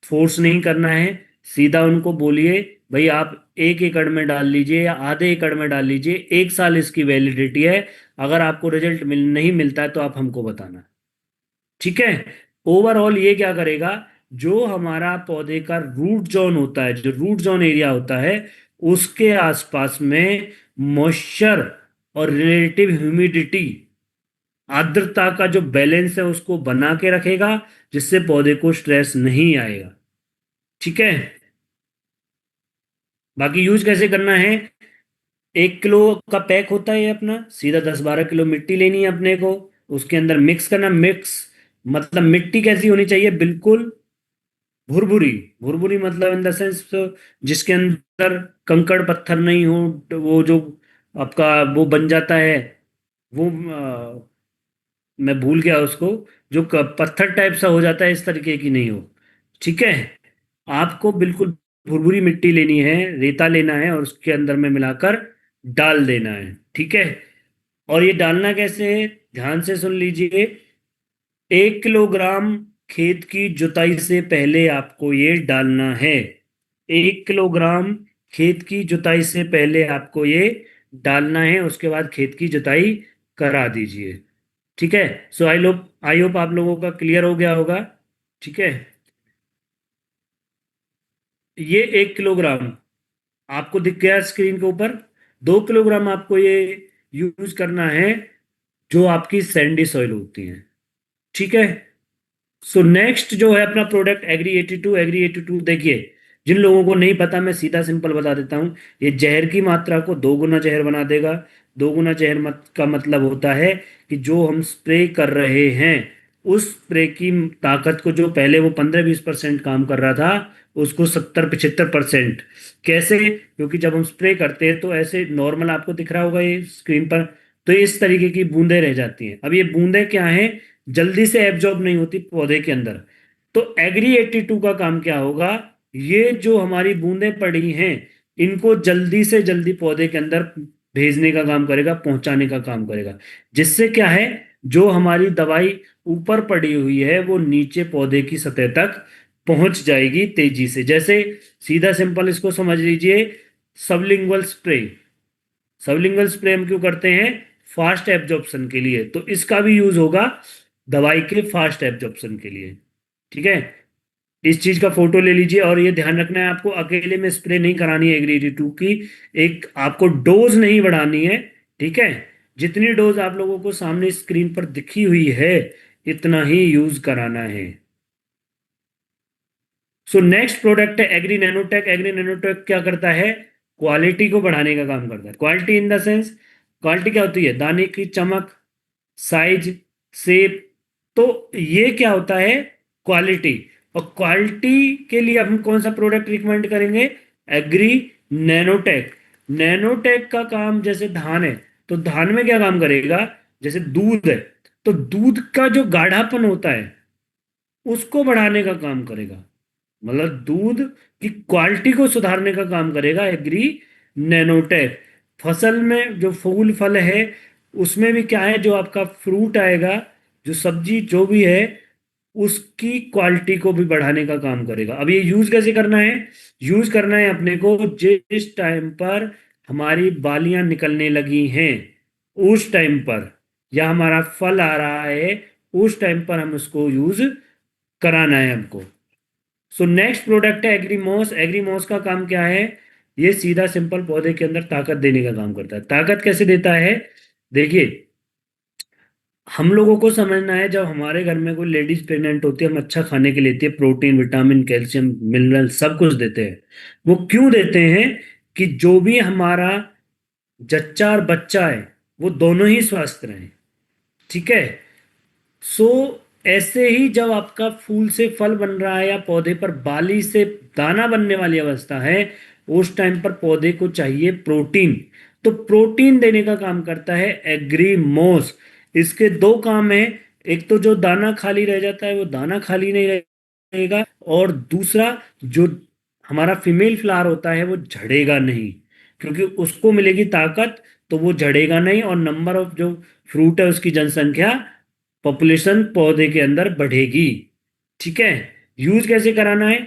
फोर्स नहीं करना है, सीधा उनको बोलिए भाई आप 1 एकड़ में डाल लीजिए या आधे एकड़ में डाल लीजिए, 1 साल इसकी वैलिडिटी है। अगर आपको रिजल्ट नहीं मिलता है तो आप हमको बताना। ठीक है, ओवरऑल ये क्या करेगा, जो हमारा पौधे का रूट जोन होता है, जो रूट जोन एरिया होता है, उसके आसपास में मॉइस्चर और रिलेटिव ह्यूमिडिटी, आर्द्रता का जो बैलेंस है उसको बना के रखेगा, जिससे पौधे को स्ट्रेस नहीं आएगा। ठीक है, बाकी यूज कैसे करना है, 1 किलो का पैक होता है ये अपना, सीधा 10-12 किलो मिट्टी लेनी है अपने को, उसके अंदर मिक्स करना। मिक्स मतलब मिट्टी कैसी होनी चाहिए, बिल्कुल भुरभुरी। भुरभुरी मतलब इन द सेंस जिसके अंदर कंकड़ पत्थर नहीं हो, वो जो आपका वो बन जाता है, वो मैं भूल गया उसको, जो पत्थर टाइप सा हो जाता है, इस तरीके की नहीं हो। ठीक है, आपको बिल्कुल भुरभुरी मिट्टी लेनी है, रेता लेना है और उसके अंदर में मिलाकर डाल देना है। ठीक है, और ये डालना कैसे है, ध्यान से सुन लीजिए। 1 किलोग्राम खेत की जुताई से पहले आपको ये डालना है। 1 किलोग्राम खेत की जुताई से पहले आपको ये डालना है, उसके बाद खेत की जुताई करा दीजिए। ठीक है, सो आई होप आप लोगों का क्लियर हो गया होगा। ठीक है, ये 1 किलोग्राम आपको दिख गया स्क्रीन के ऊपर। 2 किलोग्राम आपको ये यूज करना है, जो आपकी सैंडी सॉइल होती है। ठीक है, सो नेक्स्ट जो है अपना प्रोडक्ट एग्री 82। एग्री 82 देखिए, जिन लोगों को नहीं पता मैं सीधा सिंपल बता देता हूँ। ये जहर की मात्रा को 2 गुना जहर बना देगा। 2 गुना जहर का मतलब होता है कि जो हम स्प्रे कर रहे हैं, उस स्प्रे की ताकत को, जो पहले वो 15-20% काम कर रहा था, उसको 70-75%। कैसे? क्योंकि जब हम स्प्रे करते हैं तो ऐसे नॉर्मल आपको दिख रहा होगा ये स्क्रीन पर, तो इस तरीके की बूंदें रह जाती हैं। अब ये बूंदें क्या हैं, जल्दी से एब्जॉर्ब नहीं होती पौधे के अंदर। तो एग्री 82 का काम क्या होगा, ये जो हमारी बूंदें पड़ी हैं, इनको जल्दी से जल्दी पौधे के अंदर भेजने का काम करेगा, पहुंचाने का काम करेगा। जिससे क्या है, जो हमारी दवाई ऊपर पड़ी हुई है वो नीचे पौधे की सतह तक पहुंच जाएगी तेजी से। जैसे सीधा सिंपल इसको समझ लीजिए, सबलिंगुअल स्प्रे। सबलिंगुअल स्प्रे हम क्यों करते हैं, फास्ट एब्जॉर्प्शन के लिए। तो इसका भी यूज होगा दवाई के फास्ट एब्जॉर्प्शन के लिए। ठीक है, इस चीज का फोटो ले लीजिए, और ये ध्यान रखना है आपको अकेले में स्प्रे नहीं करानी है एग्री 82 की। एक आपको डोज नहीं बढ़ानी है। ठीक है, जितनी डोज आप लोगों को सामने स्क्रीन पर दिखी हुई है, इतना ही यूज कराना है। सो नेक्स्ट प्रोडक्ट है एग्री नैनोटेक। एग्री नैनोटेक क्या करता है, क्वालिटी को बढ़ाने का काम करता है। Quality in the sense, quality क्या होती है, दाने की चमक, साइज, शेप। तो ये क्या होता है, क्वालिटी। और क्वालिटी के लिए हम कौन सा प्रोडक्ट रिकमेंड करेंगे, एग्री नैनोटेक। नैनोटेक का काम, जैसे धान है, तो धान में क्या काम करेगा, जैसे दूध है, तो दूध का जो गाढ़ापन होता है उसको बढ़ाने का काम करेगा। मतलब दूध की क्वालिटी को सुधारने का काम करेगा एग्री नैनोटेक। फसल में जो फूल फल है, उसमें भी क्या है, जो आपका फ्रूट आएगा, जो सब्जी जो भी है, उसकी क्वालिटी को भी बढ़ाने का काम करेगा। अब ये यूज कैसे करना है, यूज करना है अपने को जिस टाइम पर हमारी बालियां निकलने लगी हैं, उस टाइम पर, या हमारा फल आ रहा है, उस टाइम पर हम उसको यूज कराना है हमको। सो नेक्स्ट प्रोडक्ट है एग्रीमोस। एग्रीमोस का काम क्या है, ये सीधा सिंपल पौधे के अंदर ताकत देने का काम करता है। ताकत कैसे देता है, देखिए, हम लोगों को समझना है, जब हमारे घर में कोई लेडीज प्रेग्नेंट होती है, हम अच्छा खाने के लिए देती है, प्रोटीन, विटामिन, कैल्शियम, मिनरल सब कुछ देते हैं। वो क्यों देते हैं, कि जो भी हमारा जच्चा और बच्चा है, वो दोनों ही स्वस्थ रहें। ठीक है, सो ऐसे ही जब आपका फूल से फल बन रहा है, या पौधे पर बाली से दाना बनने वाली अवस्था है, उस टाइम पर पौधे को चाहिए प्रोटीन। तो प्रोटीन देने का काम करता है एग्रीमोस। इसके दो काम हैं, एक तो जो दाना खाली रह जाता है वो दाना खाली नहीं रहेगा, और दूसरा, जो हमारा फीमेल फ्लावर होता है वो झड़ेगा नहीं, क्योंकि उसको मिलेगी ताकत, तो वो झड़ेगा नहीं, और नंबर ऑफ जो फ्रूट है उसकी जनसंख्या, पॉपुलेशन पौधे के अंदर बढ़ेगी। ठीक है, यूज कैसे कराना है,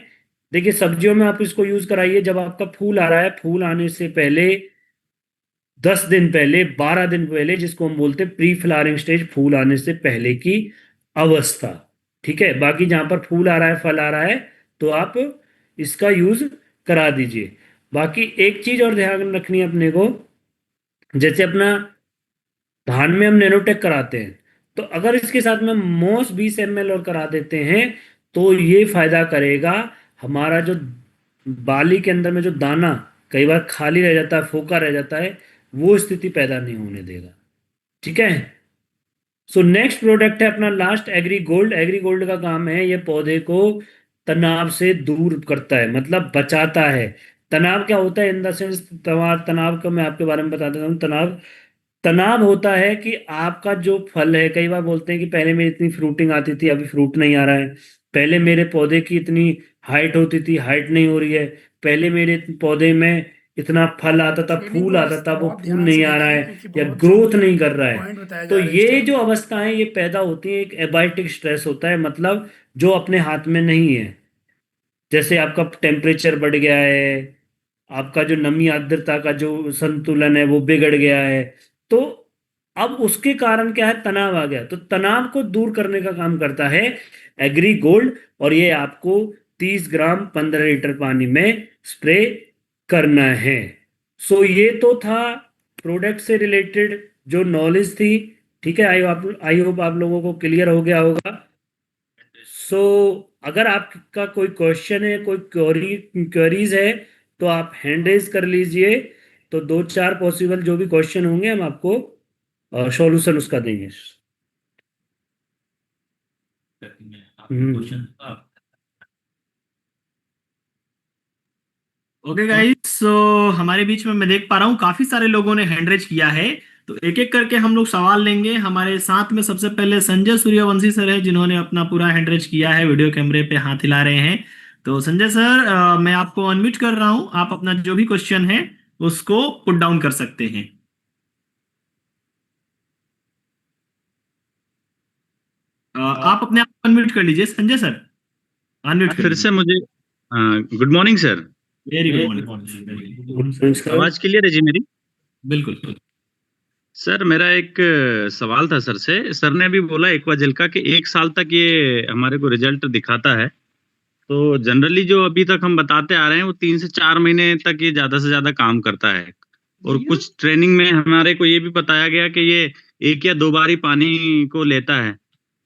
देखिए सब्जियों में आप इसको यूज कराइए जब आपका फूल आ रहा है, फूल आने से पहले 10 दिन पहले, 12 दिन पहले, जिसको हम बोलते हैं प्री फ्लावरिंग स्टेज, फूल आने से पहले की अवस्था। ठीक है, बाकी जहां पर फूल आ रहा है, फल आ रहा है, तो आप इसका यूज करा दीजिए। बाकी एक चीज और ध्यान रखनी है अपने को, जैसे अपना धान में हम नैनोटेक कराते हैं, तो अगर इसके साथ में मोस 20 ml और करा देते हैं, तो ये फायदा करेगा। हमारा जो बाली के अंदर में जो दाना कई बार खाली रह जाता है, फोका रह जाता है, वो स्थिति पैदा नहीं होने देगा। ठीक है, सो नेक्स्ट प्रोडक्ट है अपना last agree gold. Agree gold का काम है, ये पौधे को तनाव से दूर करता है, मतलब बचाता है। तनाव क्या होता है इन द सेंस, तनाव तनाव का मैं आपके बारे में बता देता हूँ। तनाव तनाव होता है कि आपका जो फल है, कई बार बोलते हैं कि पहले मेरी इतनी फ्रूटिंग आती थी, अभी फ्रूट नहीं आ रहा है। पहले मेरे पौधे की इतनी हाइट होती थी, हाइट नहीं हो रही है। पहले मेरे पौधे में इतना फल आता था, ट्रेनिंग फूल को आता था, वो आप फूल ध्यान से नहीं आ रहा देखिए, है क्योंकि या बहुत ग्रोथ सही नहीं कर रहा है। पॉइंट बताया तो जा रहा है इस ये टाइम। जो अवस्थाएं ये पैदा होती है, एक एबाइटिक स्ट्रेस होता है, मतलब जो अपने हाथ में नहीं है। जैसे आपका टेम्परेचर बढ़ गया है, आपका जो नमी आर्द्रता का जो संतुलन है वो बिगड़ गया है। तो अब उसके कारण क्या है, तनाव आ गया। तो तनाव को दूर करने का काम करता है एग्री गोल्ड, और ये आपको 30 ग्राम 15 लीटर पानी में स्प्रे करना है। सो ये तो था प्रोडक्ट से रिलेटेड जो नॉलेज थी। ठीक है, आई होप आप लोगों को क्लियर हो गया होगा। सो अगर आपका कोई क्वेश्चन है, कोई क्वेरीज है, तो आप हैंड रेज कर लीजिए। तो दो चार पॉसिबल जो भी क्वेश्चन होंगे हम आपको सॉल्यूशन उसका देंगे। हम्म। ओके गाइस, सो हमारे बीच में मैं देख पा रहा हूँ काफी सारे लोगों ने हैंड रेज किया है। तो एक एक करके हम लोग सवाल लेंगे। हमारे साथ में सबसे पहले संजय सूर्यवंशी सर है, जिन्होंने अपना पूरा हैंड रेज किया है, वीडियो कैमरे पे हाथ हिला रहे हैं। तो संजय सर, मैं आपको अनम्यूट कर रहा हूँ, आप अपना जो भी क्वेश्चन है उसको पुट डाउन कर सकते हैं। आप अपने आप अनम्यूट कर लीजिए संजय सर, अनम्यूट कर फिर लीजिए। से मुझे good morning sir. Very good morning. Good morning sir. आवाज क्लियर है जी मेरी? बिल्कुल। सर मेरा एक सवाल था सर से। सर ने अभी बोला एक्वाजेल का कि 1 साल तक ये हमारे को रिजल्ट दिखाता है। तो जनरली जो अभी तक हम बताते आ रहे हैं वो 3 से 4 महीने तक ये ज्यादा से ज्यादा काम करता है। और कुछ ट्रेनिंग में हमारे को ये भी बताया गया कि ये 1 या 2 बार ही पानी को लेता है।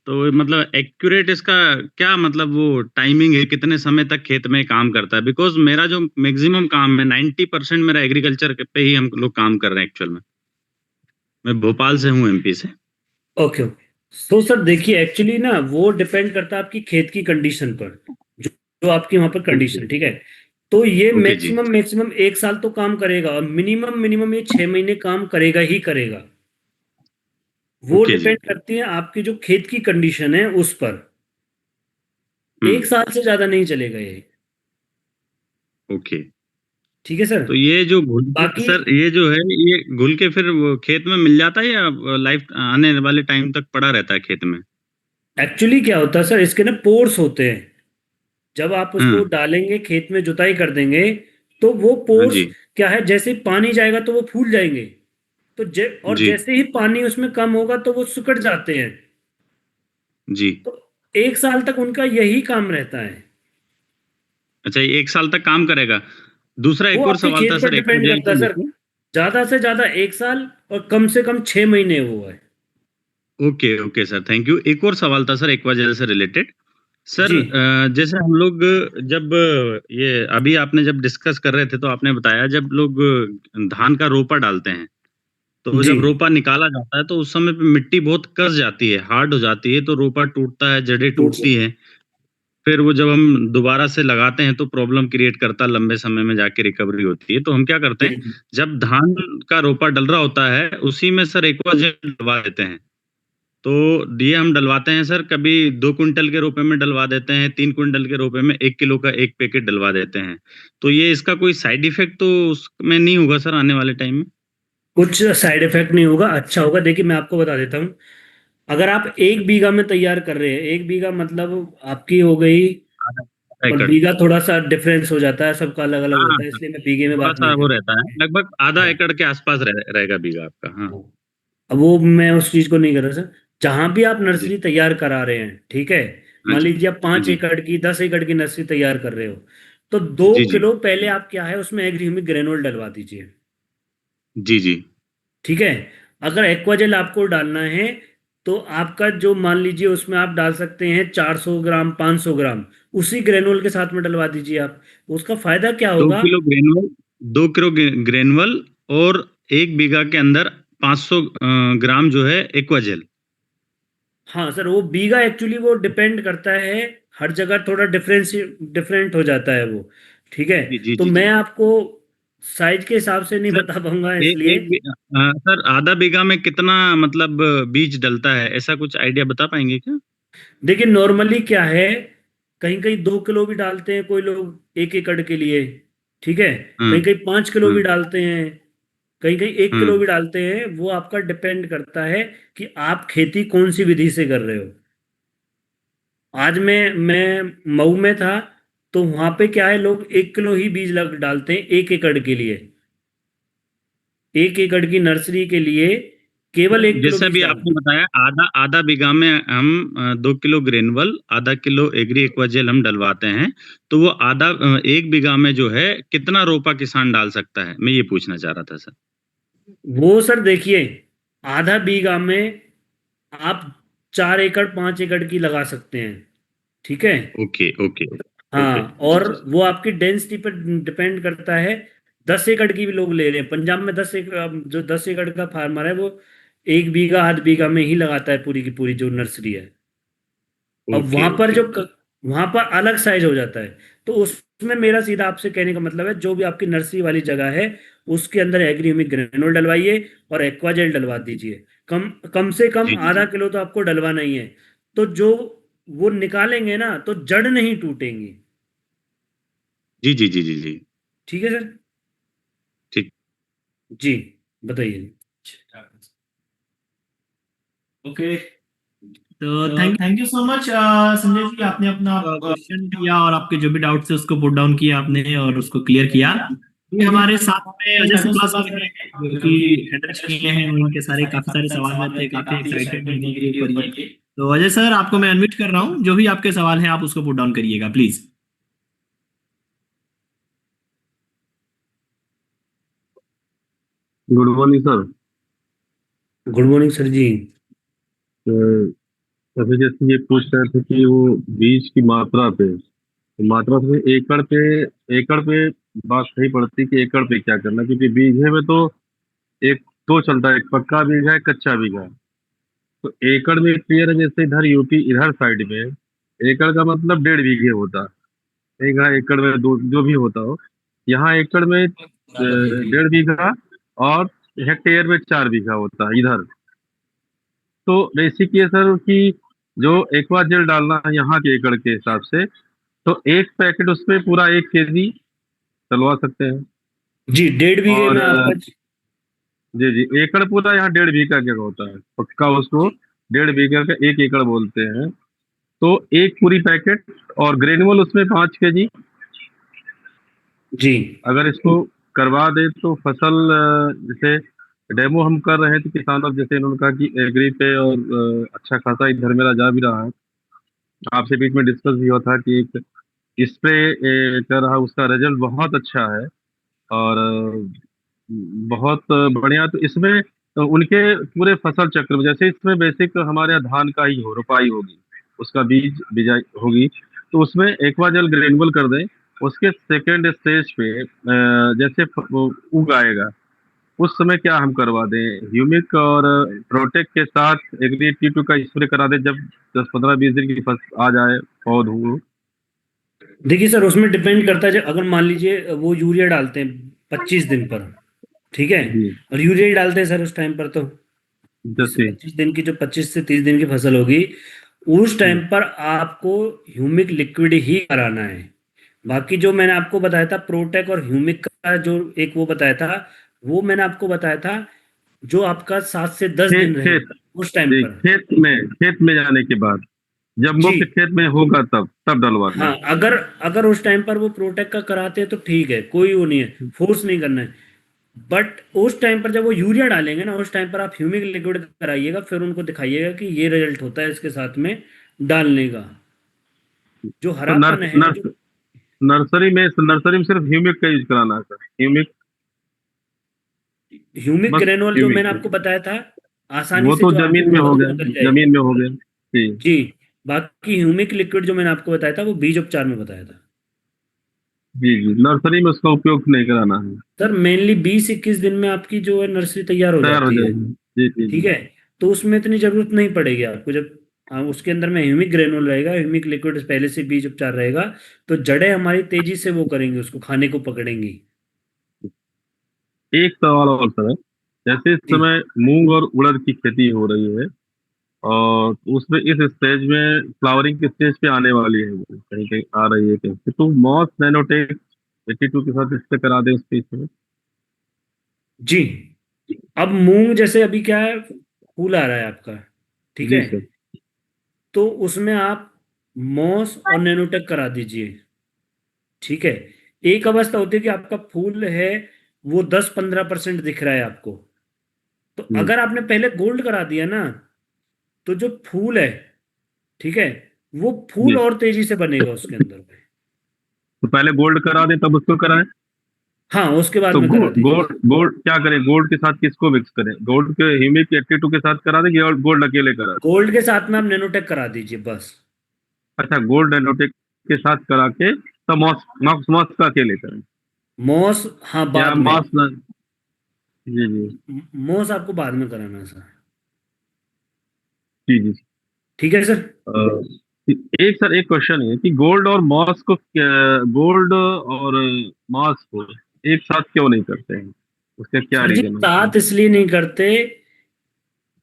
तो मतलब एक्यूरेट इसका क्या मतलब वो टाइमिंग है, कितने समय तक खेत में काम करता है? बिकॉज मेरा जो मैक्सिमम काम है 90% मेरा एग्रीकल्चर पे ही हम लोग काम कर रहे हैं एक्चुअल में। मैं भोपाल से हूँ, एमपी से। Okay okay. तो सर देखिए, एक्चुअली ना वो डिपेंड करता है आपकी खेत की कंडीशन पर, जो आपकी वहां पर ओके। कंडीशन, ठीक है। तो ये ओके जी। मैक्सिमम मैक्सिमम 1 साल तो काम करेगा, और मिनिमम मिनिमम ये 6 महीने काम करेगा ही करेगा। वो ओके जी। डिपेंड करती है आपकी जो खेत की कंडीशन है उस पर। हम्म। 1 साल से ज्यादा नहीं चलेगा ये। ओके। ठीक है सर। तो ये जो घुल के बाकी सर, ये जो है ये घुल के फिर वो खेत में मिल जाता है या लाइफ आने वाले टाइम तक पड़ा रहता है खेत में? एक्चुअली क्या होता है सर, इसके ना पोर्स होते हैं। जब आप उसको हम्म। डालेंगे, खेत में जुताई कर देंगे, तो वो हाँ पोर्स जी। क्या है, जैसे ही पानी जाएगा तो वो फूल जाएंगे। तो और जी। जैसे ही पानी उसमें कम होगा तो वो सिकुड़ जाते हैं। जी। तो 1 साल तक उनका यही काम रहता है। अच्छा, ये 1 साल तक काम करेगा। दूसरा वो एक और आपके सवाल था खेत पर सर डिपेंड एक्वाजेल करता को है सर। लेकर। ज्यादा से ज्यादा 1 साल, और कम से कम 6 महीने हुआ है। Okay okay sir, thank you. एक और सवाल था सर एक्वाजेल से रिलेटेड। सर जी जैसे हम लोग जब ये अभी आपने जब डिस्कस कर रहे थे तो आपने बताया जब लोग धान का रोपा डालते हैं तो जी जब रोपा निकाला जाता है तो उस समय पे मिट्टी बहुत कस जाती है, हार्ड हो जाती है, तो रोपा टूटता है, जड़ें टूट टूटती हैं। फिर वो जब हम दोबारा से लगाते हैं तो प्रॉब्लम क्रिएट करता है, लंबे समय में जाके रिकवरी होती है। तो हम क्या करते हैं, बिल्कुल। जब धान का रोपा डल रहा होता है उसी में सर एक्वाजेल डलवा देते हैं। तो ये हम डलवाते हैं सर, कभी 2 क्विंटल के रुपए में डलवा देते हैं, 3 क्विंटल के रुपए में 1 किलो का एक पैकेट डलवा देते हैं। तो ये इसका कोई साइड इफेक्ट तो उसमें नहीं होगा सर आने वाले टाइम में? कुछ साइड इफेक्ट नहीं होगा, अच्छा होगा। देखिए मैं आपको बता देता हूँ। अगर आप 1 बीघा में तैयार कर रहे हैं, 1 बीघा मतलब आपकी हो गई, आधा और एकड़। बीघा थोड़ा सा डिफरेंस हो जाता है, सबका अलग अलग हाँ होता है, सर, इसलिए मैं बीघे में थोड़ा बात सा नहीं वो कर रहता है, लगभग आधा हाँ एकड़ के आसपास रहेगा बीघा आपका। हाँ हाँ। अब वो मैं उस चीज को नहीं कर रहा सर। जहां भी आप जी। नर्सरी तैयार करा रहे हैं, ठीक है। हाँ मान जी। लीजिए आप हाँ पांच जी। एकड़ की 10 एकड़ की नर्सरी तैयार कर रहे हो, तो दो जी। जी। किलो पहले आप क्या है उसमें एग्रीह्यूमिक ग्रेनुल डलवा दीजिए। जी। जी। ठीक है। अगर एक्वाजेल आपको डालना है, तो आपका जो मान लीजिए उसमें आप डाल सकते हैं 400 ग्राम 500 ग्राम, उसी ग्रेनुल के साथ में डलवा दीजिए आप। उसका फायदा क्या दो होगा। किलो ग्रेनुअल 2 किलो ग्रेनुअल और 1 बीघा के अंदर 500 ग्राम जो है एक्वाजेल। हाँ सर, वो बीघा एक्चुअली वो डिपेंड करता है, हर जगह थोड़ा डिफरेंस डिफरेंट हो जाता है वो। ठीक है। जी जी तो जी मैं जी आपको साइज के हिसाब से नहीं सर। बता पाऊंगा, एक इसलिए। एक सर, आधा बीघा में कितना मतलब बीज डलता है, ऐसा कुछ आइडिया बता पाएंगे क्या? देखिए नॉर्मली क्या है, कहीं कहीं 2 किलो भी डालते हैं कोई लोग 1 एकड़ के लिए। ठीक है। कहीं हम्म कहीं 5 किलो भी हम्म डालते हैं, कहीं कहीं 1 किलो हम्म भी डालते हैं। वो आपका डिपेंड करता है कि आप खेती कौन सी विधि से कर रहे हो। आज मैं मऊ में था, तो वहां पे क्या है, लोग 1 किलो ही बीज लग डालते हैं 1 एकड़ के लिए। 1 एकड़ की नर्सरी के लिए केवल सर, 1 किलो जैसे बीज अभी डालते आपने हैं। बताया, आधा आधा बीघा में हम 2 किलो ग्रेनुअल, आधा किलो एग्री एक्वाजेल हम डलवाते हैं, तो वो आधा 1 बीघा में जो है कितना रोपा किसान डाल सकता है, मैं ये पूछना चाह रहा था सर। वो सर देखिए, आधा बीघा में आप 4 एकड़ 5 एकड़ की लगा सकते हैं। ठीक है। Okay okay okay. हाँ, जी और जी वो आपकी डेंसिटी पर डिपेंड करता है। 10 एकड़ की भी लोग ले रहे हैं पंजाब में। 10 एकड़, जो 10 एकड़ का फार्मर है वो 1 बीघा आध बीघा में ही लगाता है पूरी की पूरी जो नर्सरी है। अब ओके ओके ओके। वहां पर अलग साइज हो जाता है। तो उसमें मेरा सीधा आपसे कहने का मतलब है, जो भी आपकी नर्सरी वाली जगह है उसके अंदर एग्री ह्यूमिक ग्रेनुल डलवाइए और एक्वाजेल डलवा दीजिए। कम कम से कम जी जी आधा जी किलो तो आपको डलवाना ही है। तो जो वो निकालेंगे ना, तो जड़ नहीं टूटेंगी। जी जी जी जी जी। ठीक है सर। ठीक। जी, बताइए। ओके, तो thank you so much Sanjay ji, आपने अपना क्वेश्चन किया और आपके जो भी डाउट्स है उसको पुट डाउन किया आपने और उसको क्लियर किया। ये हमारे साथ में अजय शुक्ला सर हैं, जो कि हेडर्स किए हैं, उनके सारे काफी सारे सवाल रहते हैं, काफी एक्साइटेड हैं इनके ऊपर ये। तो अजय सर, आपको मैं अनम्यूट कर रहा हूँ, जो भी आपके सवाल हैं आप उसको पुट डाउन करिएगा please. Good morning sir. Good morning sir ji. अभी जैसे ये पूछ रहे थे कि वो बीज की मात्रा पे, तो मात्रा से एकड़ पे बात सही पड़ती कि एकड़ पे क्या करना, क्योंकि बीघे में तो एक दो चलता है, एक पक्का बीघा है, कच्चा बीघा है। तो एकड़ में क्लियर है, जैसे इधर यूपी इधर साइड में एकड़ का मतलब 1.5 बीघे होता है। एक एकड़ में दो जो भी होता हो, यहाँ एकड़ में 1.5 बीघा और हेक्टेयर में 4 बीघा होता है इधर। तो बेसिक ये सर कि जो एक्वा जेल डालना है यहाँ के एकड़ के हिसाब से, तो एक पैकेट उसमें पूरा 1 केजी डलवा सकते हैं। जी, 1.5 बीघे और में आपका। जी जी, एकड़ पूरा यहाँ 1.5 बीघा जगह होता है पक्का, उसको 1.5 बीघा का 1 एकड़ बोलते हैं। तो एक पूरी पैकेट, और ग्रेनुअल उसमें 5 केजी। जी अगर इसको करवा दे तो फसल जैसे डेमो हम कर रहे हैं, तो किसानों जैसे इन्होंने कहा कि एग्री पे और अच्छा खासा इधर मेरा जा भी रहा है। आपसे बीच में डिस्कस भी हुआ था कि एक स्प्रे कर रहा, उसका रिजल्ट बहुत अच्छा है और बहुत बढ़िया। तो इसमें उनके पूरे फसल चक्र में, जैसे इसमें बेसिक हमारे यहाँ धान का ही हो रोपाई होगी, उसका बीज बिजाई होगी, तो उसमें एक्वाजेल ग्रेनुअल कर दें। उसके सेकेंड स्टेज पे जैसे वो उग आएगा, उस समय क्या हम करवा दें, ह्यूमिक और प्रोटेक्ट के साथ एग्री T2 का स्प्रे करा दें जब 10-15-20 दिन की फसल आ जाए पौध हो। देखिए सर, उसमें डिपेंड करता है। अगर मान लीजिए वो यूरिया डालते हैं 25 दिन पर, ठीक है, जी और यूरिया ही डालते हैं सर उस टाइम पर, तो जिससे जैसे 25 दिन की, जो 25 से 30 दिन की फसल होगी, उस टाइम पर आपको ह्यूमिक लिक्विड ही कराना है। बाकी जो मैंने आपको बताया था प्रोटेक और ह्यूमिक का, जो एक वो बताया था, वो मैंने आपको बताया था जो आपका 7 से 10 दिन खेत खेत रहेगा उस टाइम जी, पर। खेत में जाने के बाद, जब जी मुख्य खेत में होगा तब तब डलवाना हाँ, अगर अगर उस टाइम पर वो प्रोटेक्ट का कराते हैं तो ठीक है, कोई वो नहीं है, फोर्स नहीं करना है। बट उस टाइम पर जब वो यूरिया डालेंगे ना, उस टाइम पर आप ह्यूमिक लिक्विड कराइएगा, फिर उनको दिखाइएगा कि ये रिजल्ट होता है इसके साथ में डालने का। जो तो हरापन है जो नर्सरी में सिर्फ ह्यूमिक का यूज कराना है सर, ह्यूमिक, ह्यूमिक बस ग्रेनुअल जो मैंने ह्यूमिक। आपको बताया था, आसानी वो से तो जो आपकी जमीन में हो पौध गया, में निकल जाएगी। जमीन में हो गया जी। जी, बाकी ह्यूमिक लिक्विड जो मैंने आपको बताया था वो बीज उपचार में बताया था। जी जी, नर्सरी में उसका उपयोग नहीं कराना है। सर मेनली 20-21 दिन में आपकी जो है नर्सरी तैयार हो तैयार हो जाती है। जाएगी। जी जी ठीक जी है। तो उसमें इतनी जरूरत नहीं पड़ेगी आपको। जब उसके अंदर में ह्यूमिक ग्रेनुल रहेगा, ह्यूमिक लिक्विड पहले से बीज उपचार रहेगा, तो जड़ें हमारी तेजी से वो करेंगी, उसको खाने को पकड़ेंगी। एक सवाल और सर है, जैसे इस जी समय मूंग और उड़द की खेती हो रही है, और उसमें इस स्टेज में फ्लावरिंग के स्टेज पे आने वाली है, वो कहीं कहीं आ रही है कहीं पे, तो मॉस नैनोटेक 82 के साथ इस पे करा दें स्टेज में। जी। अब मूंग जैसे अभी क्या है, फूल आ रहा है आपका, ठीक जी है, सर। तो उसमें आप मॉस और नैनोटेक करा दीजिए, ठीक है। एक अवस्था होती है कि आपका फूल है वो 10-15% दिख रहा है आपको, तो हम्म, अगर आपने पहले गोल्ड करा दिया ना, तो जो फूल है, ठीक है, वो फूल जी, और तेजी से बनेगा उसके अंदर में। तो पहले गोल्ड करा दें तब उसको कराएं। हाँ, उसके बाद तो में करा गोल्ड दीजिए। गोल्ड गोल्ड क्या करें, गोल्ड के साथ किसको मिक्स करें, गोल्ड के ह्यूमिक 82 के साथ करा दें कि और गोल्ड अकेले करा दें? गोल्ड के साथ में आप नैनोटेक करा दीजिए बस। अच्छा, गोल्ड नैनोटेक के साथ करा के तब मॉस मॉस मॉस का अकेले करें, मॉस हाँ या बाद में। मॉस न... जी जी। मॉस आपको बाद में कराना है सर। जी जी। ठीक है सर। अ, एक सर, एक क्वेश्चन है कि गोल्ड और मॉस को, गोल्ड और मॉस को एक साथ क्यों नहीं करते हैं, उसका क्या सर जी रीजन होता है? साथ इसलिए नहीं करते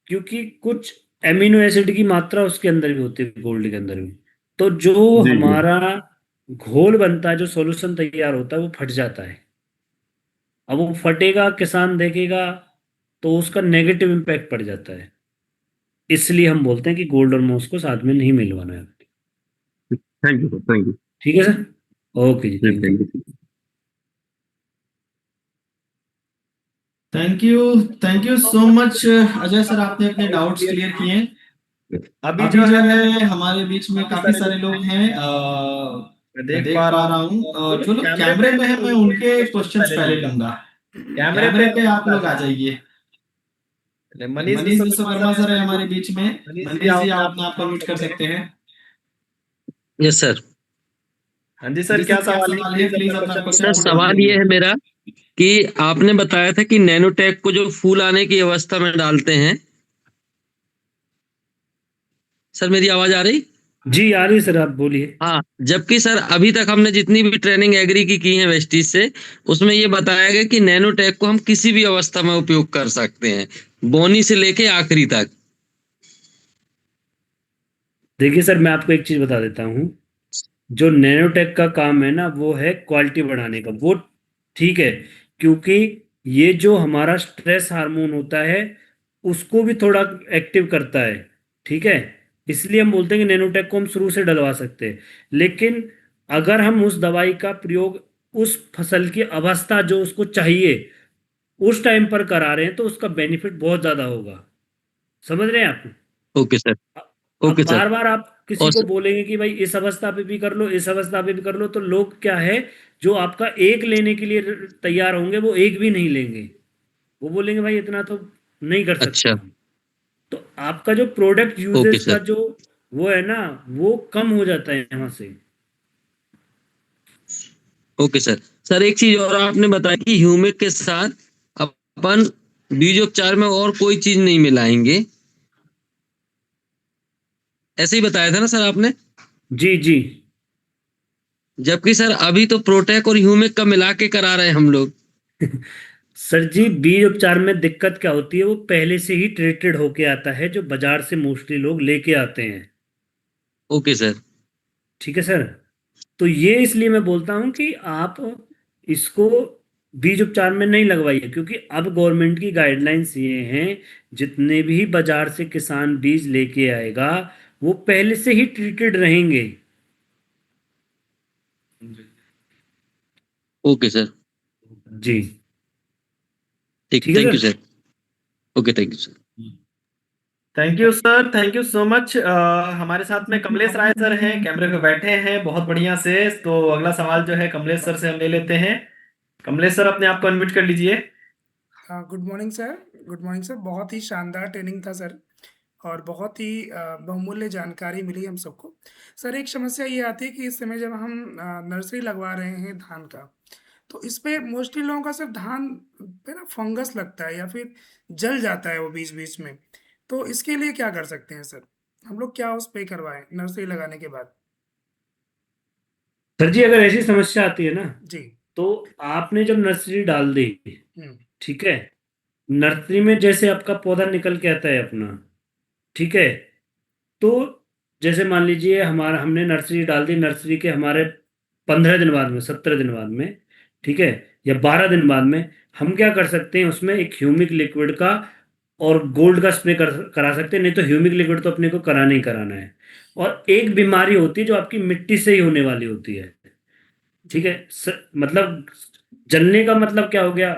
क्योंकि कुछ एमिनो एसिड की मात्रा उसके अंदर भी होती है, गोल्ड के अंदर भी, तो जो जी जी। हमारा घोल बनता है, जो सॉल्यूशन तैयार होता है, वो फट जाता है। अब वो फटेगा, किसान देखेगा, तो उसका नेगेटिव इम्पैक्ट पड़ जाता है। इसलिए हम बोलते हैं कि गोल्ड और मोस को साथ में नहीं मिलवाना है। Thank you sir, thank you. ठीक है सर। ओके जी, जी, thank you. Thank you. Thank you, thank you so much Ajay sir, आपने अपने डाउट्स क्लियर किए। अभी अभी जो जो है है हमारे बीच में काफी काफी सारे सारे लोग लोग हैं, हैं, मैं मैं देख देख पा पा रहा रहा हूँ, हूँ। जो जो लोग लोग कैमरे कैमरे पे में हैं है मैं मैं उनके उनके क्वेश्चंस क्वेश्चंस पहले पहले लूंगा। लूंगा। कैमरे पे कैमरे पे आप आप लोग आ लोग आ जाइए। जाइए। मनीष मनीष विश्वकर्मा सर विश्वकर्मा है सर है हमारे हमारे बीच में। बीच में। मनीष जी मनीष आप जी, अपना आप आप अपना आपको म्यूट म्यूट कर कर सकते सकते हैं। हैं। Yes sir. हाँ जी सर, जी क्या सर, क्या सवाल है, सवाल है, प्लीज अपना प्लीज अपना question put sir question put कीजिए। सवाल ये है मेरा कि आपने बताया था कि नैनोटेक को जो फूल आने की अवस्था में डालते हैं। सर मेरी आवाज आ रही? जी आ रही है सर, आप बोलिए। हाँ, जबकि सर अभी तक हमने जितनी भी ट्रेनिंग एग्री की है वेस्टीज से, उसमें ये बताया गया कि नैनोटेक को हम किसी भी अवस्था में उपयोग कर सकते हैं, बोनी से लेके आखिरी तक। देखिए सर, मैं आपको एक चीज बता देता हूँ। जो नैनोटेक का काम है ना, वो है क्वालिटी बढ़ाने का, वो ठीक है, क्योंकि ये जो हमारा स्ट्रेस हार्मोन होता है उसको भी थोड़ा एक्टिव करता है, ठीक है। इसलिए हम बोलते हैं कि नैनोटेक को हम शुरू से डलवा सकते हैं। लेकिन अगर हम उस दवाई का प्रयोग उस फसल की अवस्था जो उसको चाहिए उस टाइम पर करा रहे हैं, तो उसका बेनिफिट बहुत ज्यादा होगा। समझ रहे हैं आप? Okay sir. अब ओके सर। बार बार आप किसी और को बोलेंगे कि भाई इस अवस्था पे भी कर लो, इस अवस्था पे भी कर लो, तो लोग क्या है, जो आपका एक लेने के लिए तैयार होंगे वो एक भी नहीं लेंगे। वो बोलेंगे भाई इतना तो नहीं कर सकते अच्छा। हम। तो आपका जो प्रोडक्ट ओके यूजेस का सर। जो वो है ना, वो कम हो जाता है यहाँ से। Okay sir. सर एक चीज और आपने बताया कि ह्यूमिक के साथ अपन बीजोपचार में और कोई चीज नहीं मिलाएंगे, ऐसे ही बताया था ना सर आपने? जी जी। जबकि सर अभी तो प्रोटेक और ह्यूमिक का मिला के करा रहे हैं हम लोग। सर जी, बीज उपचार में दिक्कत क्या होती है, वो पहले से ही ट्रीटेड होके आता है, जो बाजार से मोस्टली लोग लेके आते हैं। Okay sir. ठीक है सर। तो ये इसलिए मैं बोलता हूं कि आप इसको बीज उपचार में नहीं लगवाइए, क्योंकि अब गवर्नमेंट की गाइडलाइंस ये हैं, जितने भी बाजार से किसान बीज लेके आएगा वो पहले से ही ट्रीटेड रहेंगे। Okay sir. जी। ठीक, ठीक है thank you sir. Sir. Okay, thank you sir. Thank you sir, thank you so much. हमारे साथ में कमलेश राय सर हैं, कैमरे पे बैठे हैं बहुत बढ़िया से। तो अगला सवाल जो है कमलेश सर से हम ले लेते हैं। कमलेश सर, अपने आप को अनम्यूट कर लीजिए। हाँ, good morning sir. Good morning sir. बहुत ही शानदार ट्रेनिंग था सर, और बहुत ही बहुमूल्य जानकारी मिली हम सबको। सर एक समस्या ये आती है कि इस समय जब हम नर्सरी लगवा रहे हैं धान का, तो इस पे मोस्टली लोगों का सिर्फ धान पे ना फंगस लगता है या फिर जल जाता है वो बीच बीच में। तो इसके लिए क्या कर सकते हैं सर? हम लोग क्या उस पे करवाएं नर्सरी लगाने के बाद? सर जी, अगर ऐसी समस्या आती है ना, जी। तो आपने जब नर्सरी डाल दी, हम्म। ठीक है, नर्सरी में जैसे आपका पौधा निकल के आता है अपना, ठीक है, तो जैसे मान लीजिए हमारा हमने नर्सरी डाल दी, नर्सरी के हमारे 15 दिन बाद में, 17 दिन बाद में, ठीक है, या 12 दिन बाद में, हम क्या कर सकते हैं, उसमें एक ह्यूमिक लिक्विड का और गोल्ड का स्प्रे करा सकते हैं। नहीं तो ह्यूमिक लिक्विड तो अपने को कराना ही कराना है। और एक बीमारी होती है जो आपकी मिट्टी से ही होने वाली होती है, ठीक है। मतलब जलने का मतलब क्या हो गया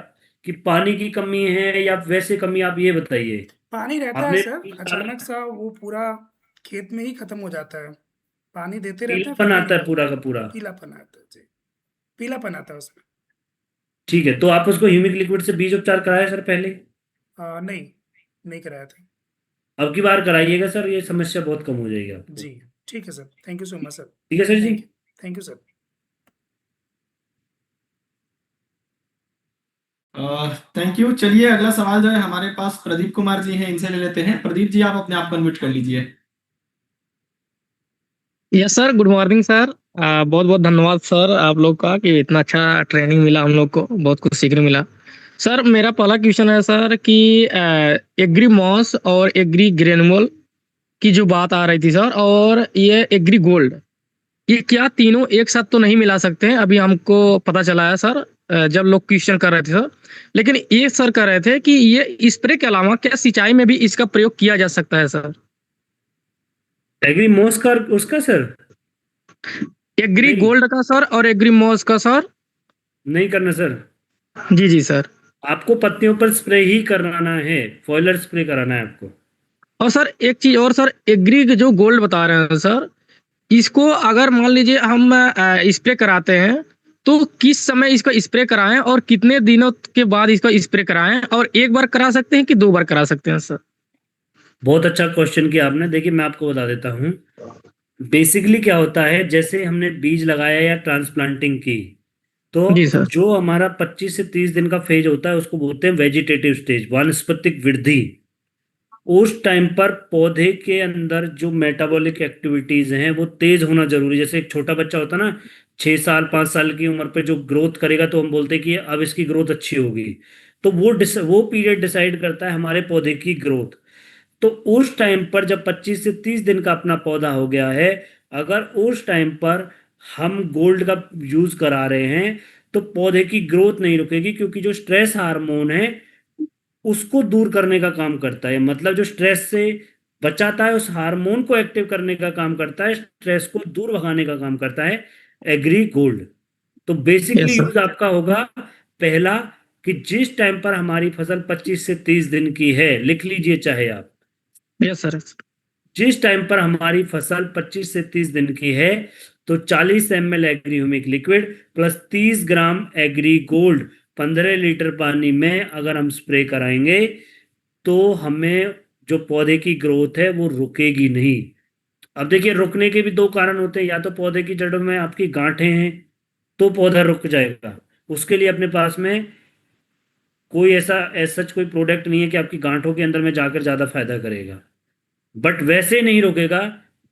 कि पानी की कमी है या वैसे कमी, आप ये बताइए। पानी रहता है आपने सर, अचानक सा वो पूरा खेत में ही खत्म हो जाता है। पानी देते रहते हैं, पीलापन पता आता नहीं है पूरा का पूरा, पीलापन आता है जी, पीलापन आता है उसमें। ठीक है, तो आप उसको ह्यूमिक लिक्विड से बीज उपचार कराया सर पहले? नहीं, नहीं कराया था। अब की बार कराइएगा सर, ये समस्या बहुत कम हो जाएगी आपको। जी, ठीक है sir, thank you so much sir. ठीक है सर जी। Thank you sir. Thank you. चलिए अगला सवाल जो है हमारे पास प्रदीप कुमार जी हैं, इनसे ले लेते हैं। प्रदीप जी, आप अपने आप को अनम्यूट कर लीजिए। Yes sir, good morning sir. बहुत बहुत धन्यवाद सर आप लोग का कि इतना अच्छा ट्रेनिंग मिला, हम लोग को बहुत कुछ सीखने मिला। सर मेरा पहला क्वेश्चन है सर कि एग्री मॉस और एग्री ग्रेनुअल की जो बात आ रही थी सर, और ये एग्री गोल्ड, ये क्या तीनों एक साथ तो नहीं मिला सकते हैं? अभी हमको पता चला है सर, जब लोग क्वेश्चन कर रहे थे सर, लेकिन ये सर कह रहे थे कि ये स्प्रे के अलावा क्या सिंचाई में भी इसका प्रयोग किया जा सकता है सर? एग्री मोस का उसका सर एग्री नहीं, गोल्ड का सर और एग्री मॉस का सर। नहीं करना सर। जी जी सर। आपको पत्तियों पर स्प्रे ही कराना है, फॉइलर स्प्रे कराना है आपको। और सर एक चीज और सर, एग्री जो गोल्ड बता रहे हैं सर, इसको अगर मान लीजिए हम स्प्रे कराते हैं तो किस समय इसका स्प्रे कराएं और कितने दिनों के बाद इसका स्प्रे कराएं, और एक बार करा सकते हैं कि 2 बार करा सकते हैं सर? बहुत अच्छा क्वेश्चन किया आपने। देखिए मैं आपको बता देता हूँ, बेसिकली क्या होता है, जैसे हमने बीज लगाया या ट्रांसप्लांटिंग की, तो जी सर। जो हमारा 25 से 30 दिन का फेज होता है उसको बोलते हैं वेजिटेटिव स्टेज, वानस्पतिक वृद्धि। उस टाइम पर पौधे के अंदर जो मेटाबॉलिक एक्टिविटीज हैं वो तेज होना जरूरी है। जैसे एक छोटा बच्चा होता है ना, 6 साल 5 साल की उम्र पे जो ग्रोथ करेगा, तो हम बोलते हैं कि अब इसकी ग्रोथ अच्छी होगी। तो वो पीरियड डिसाइड करता है हमारे पौधे की ग्रोथ। तो उस टाइम पर जब 25 से 30 दिन का अपना पौधा हो गया है, अगर उस टाइम पर हम गोल्ड का यूज करा रहे हैं, तो पौधे की ग्रोथ नहीं रुकेगी, क्योंकि जो स्ट्रेस हार्मोन है उसको दूर करने का काम करता है। मतलब जो स्ट्रेस से बचाता है, उस हार्मोन को एक्टिव करने का काम करता है, स्ट्रेस को दूर भगाने का काम करता है एग्री गोल्ड। तो बेसिकली यस सर। यूज आपका होगा पहला, कि जिस टाइम पर हमारी फसल 25 से 30 दिन की है, लिख लीजिए चाहे आप, यस सर। जिस टाइम पर हमारी फसल 25 से 30 दिन की है, तो 40 ml agri humic liquid plus 30 gram agri gold 15 litre पानी में अगर हम स्प्रे कराएंगे, तो हमें जो पौधे की ग्रोथ है वो रुकेगी नहीं। अब देखिए, रुकने के भी दो कारण होते हैं। या तो पौधे की जड़ों में आपकी गांठें हैं तो पौधा रुक जाएगा, उसके लिए अपने पास में कोई ऐसा सच कोई प्रोडक्ट नहीं है कि आपकी गांठों के अंदर में जाकर ज्यादा फायदा करेगा, बट वैसे नहीं रुकेगा।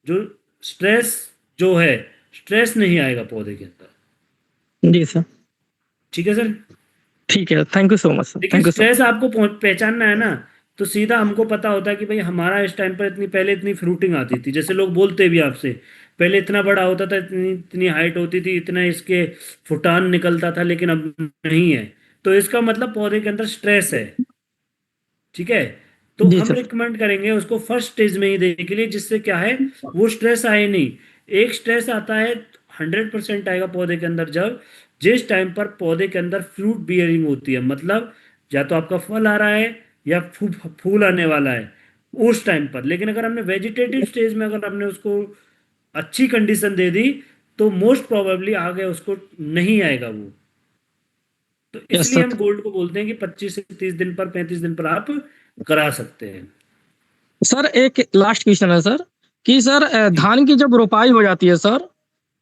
जो स्ट्रेस जो है, स्ट्रेस नहीं आएगा पौधे के अंदर। जी सर। ठीक है सर। ठीक है, thank you so much sir, देखिए थैंक यू सर। स्ट्रेस आपको पहचानना है ना, तो सीधा हमको पता होता है कि भाई हमारा इस टाइम पर पहले इतनी फ्रूटिंग आती थी, जैसे लोग बोलते भी आपसे, पहले इतना बड़ा होता था, इतनी इतनी हाइट होती थी, इतना इसके फुटान निकलता था, लेकिन अब नहीं है। तो इसका मतलब पौधे के अंदर स्ट्रेस है। ठीक है, तो जी हम सर। रिकमेंड करेंगे उसको फर्स्ट स्टेज में ही देने के लिए, जिससे क्या है, वो स्ट्रेस आए नहीं। एक स्ट्रेस आता है 100% आएगा पौधे के अंदर जब जिस टाइम पर पौधे के अंदर फ्रूट बियरिंग होती है, मतलब या तो आपका फल आ रहा है या फूल आने वाला है उस टाइम पर। लेकिन अगर हमने वेजिटेटिव स्टेज में अगर हमने उसको अच्छी कंडीशन दे दी, तो मोस्ट प्रोबेबली आगे उसको नहीं आएगा वो। तो यस इसलिए सर। हम गोल्ड को बोलते हैं कि 25 से 30 दिन पर, 35 दिन पर आप करा सकते हैं। सर एक लास्ट क्वेश्चन है सर, कि सर धान की जब रोपाई हो जाती है सर,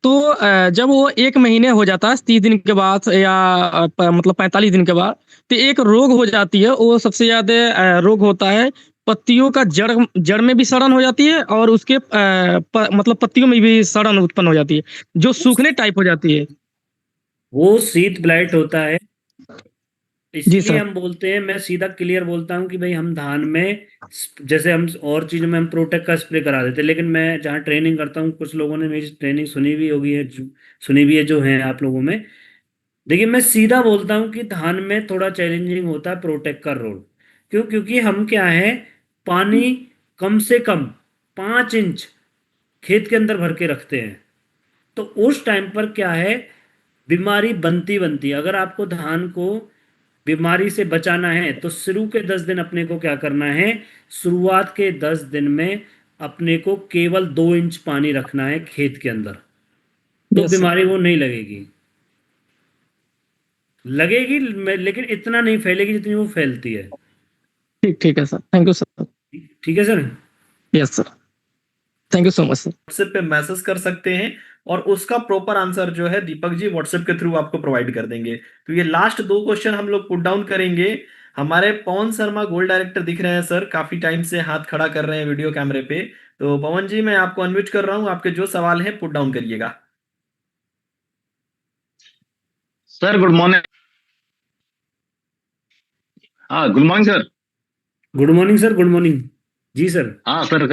तो जब वो 1 महीने हो जाता है 30 दिन के बाद, या मतलब 45 दिन के बाद, तो एक रोग हो जाती है, वो सबसे ज्यादा रोग होता है पत्तियों का जड़ जड़ में भी सड़न हो जाती है और उसके मतलब पत्तियों में भी सड़न उत्पन्न हो जाती है, जो सूखने टाइप हो जाती है। वो शीत ब्लाइट होता है, जी इसलिए सर। हम बोलते हैं, मैं सीधा क्लियर बोलता हूँ कि भाई हम धान में जैसे हम और चीज़ों में हम प्रोटेक्ट का स्प्रे करा देते हैं, लेकिन मैं जहाँ ट्रेनिंग करता हूँ, कुछ लोगों ने मेरी ट्रेनिंग सुनी भी होगी है, सुनी भी है जो है आप लोगों में। देखिए मैं सीधा बोलता हूँ कि धान में थोड़ा चैलेंजिंग होता है प्रोटेक्ट का रोल। क्यों? क्योंकि हम क्या है, पानी कम से कम 5 इंच खेत के अंदर भर के रखते हैं। तो उस टाइम पर क्या है, बीमारी बनती बनती है। अगर आपको धान को बीमारी से बचाना है तो शुरू के 10 दिन अपने को क्या करना है, शुरुआत के 10 दिन में अपने को केवल 2 इंच पानी रखना है खेत के अंदर, तो यस सर। बीमारी वो नहीं लगेगी। लगेगी लेकिन इतना नहीं फैलेगी जितनी वो फैलती है। ठीक ठीक है सर, थैंक यू सर। ठीक है sir. Yes sir, thank you so much sir. WhatsApp पे मैसेज कर सकते हैं और उसका प्रॉपर आंसर जो है दीपक जी व्हाट्सएप के थ्रू आपको प्रोवाइड कर देंगे। तो ये लास्ट 2 क्वेश्चन हम लोग पुट डाउन करेंगे। हमारे पवन शर्मा गोल्ड डायरेक्टर दिख रहे हैं सर, काफी टाइम से हाथ खड़ा कर रहे हैं वीडियो कैमरे पे। तो पवन जी मैं आपको अनम्यूट कर रहा हूँ, आपके जो सवाल है पुट डाउन करिएगा। Sir good morning. हाँ good morning sir. Good morning sir, good morning ji sir. हाँ सर,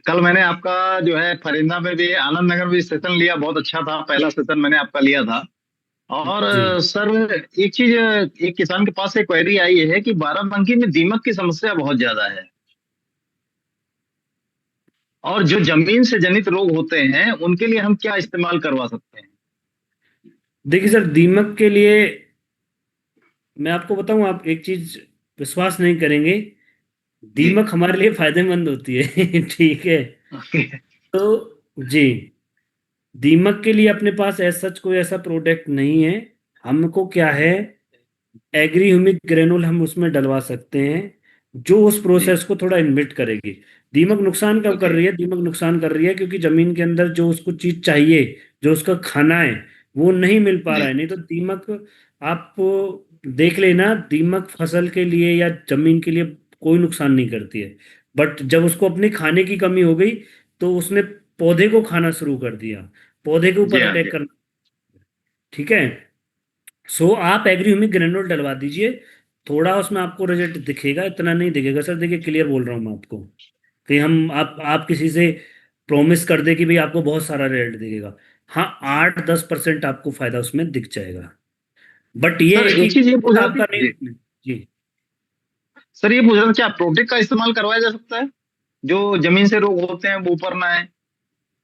कल मैंने आपका जो है फरिंदा में भी, आनंद नगर भी सेशन लिया, बहुत अच्छा था। पहला सेशन मैंने आपका लिया था। और जी सर एक चीज, एक किसान के पास एक क्वेरी आई है कि बाराबंकी में दीमक की समस्या बहुत ज्यादा है, और जो जमीन से जनित रोग होते हैं उनके लिए हम क्या इस्तेमाल करवा सकते हैं? देखिए सर, दीमक के लिए मैं आपको बताऊं, आप एक चीज विश्वास नहीं करेंगे, दीमक हमारे लिए फायदेमंद होती है। ठीक है। तो जी, दीमक के लिए अपने पास ऐसा सच कोई ऐसा प्रोडक्ट नहीं है। हमको क्या है, एग्री ह्यूमिक ग्रेनुल हम उसमें डलवा सकते हैं, जो उस प्रोसेस को थोड़ा इनहिबिट करेगी। दीमक नुकसान कब कर ओके। रही है? दीमक नुकसान कर रही है क्योंकि जमीन के अंदर जो उसको चीज चाहिए, जो उसका खाना है, वो नहीं मिल पा रहा जी है। नहीं तो दीमक, आप देख लेना, दीमक फसल के लिए या जमीन के लिए कोई नुकसान नहीं करती है। बट जब उसको अपने खाने की कमी हो गई तो उसने पौधे को खाना शुरू कर दिया, पौधे के जी ऊपर हाँ जी। अटैक करना। ठीक है। सो आप एग्रीह्यूमिक ग्रेनुल डलवा दीजिए, थोड़ा उसमें आपको रिजल्ट दिखेगा, इतना नहीं दिखेगा सर। देखिए क्लियर बोल रहा हूँ मैं आपको, कि हम आप किसी से प्रॉमिस कर दे कि भाई आपको बहुत सारा रिजल्ट दिखेगा। हाँ, 8-10% आपको फायदा उसमें दिख जाएगा। बट ये सर है कि एक चीज ये पूछ growth रहा आपका था जी, नहीं। जी, सर ये पूछ रहा था, क्या प्रोटेक्ट का इस्तेमाल करवाया जा सकता है जो जमीन से रोग होते हैं वो ऊपर ना आए?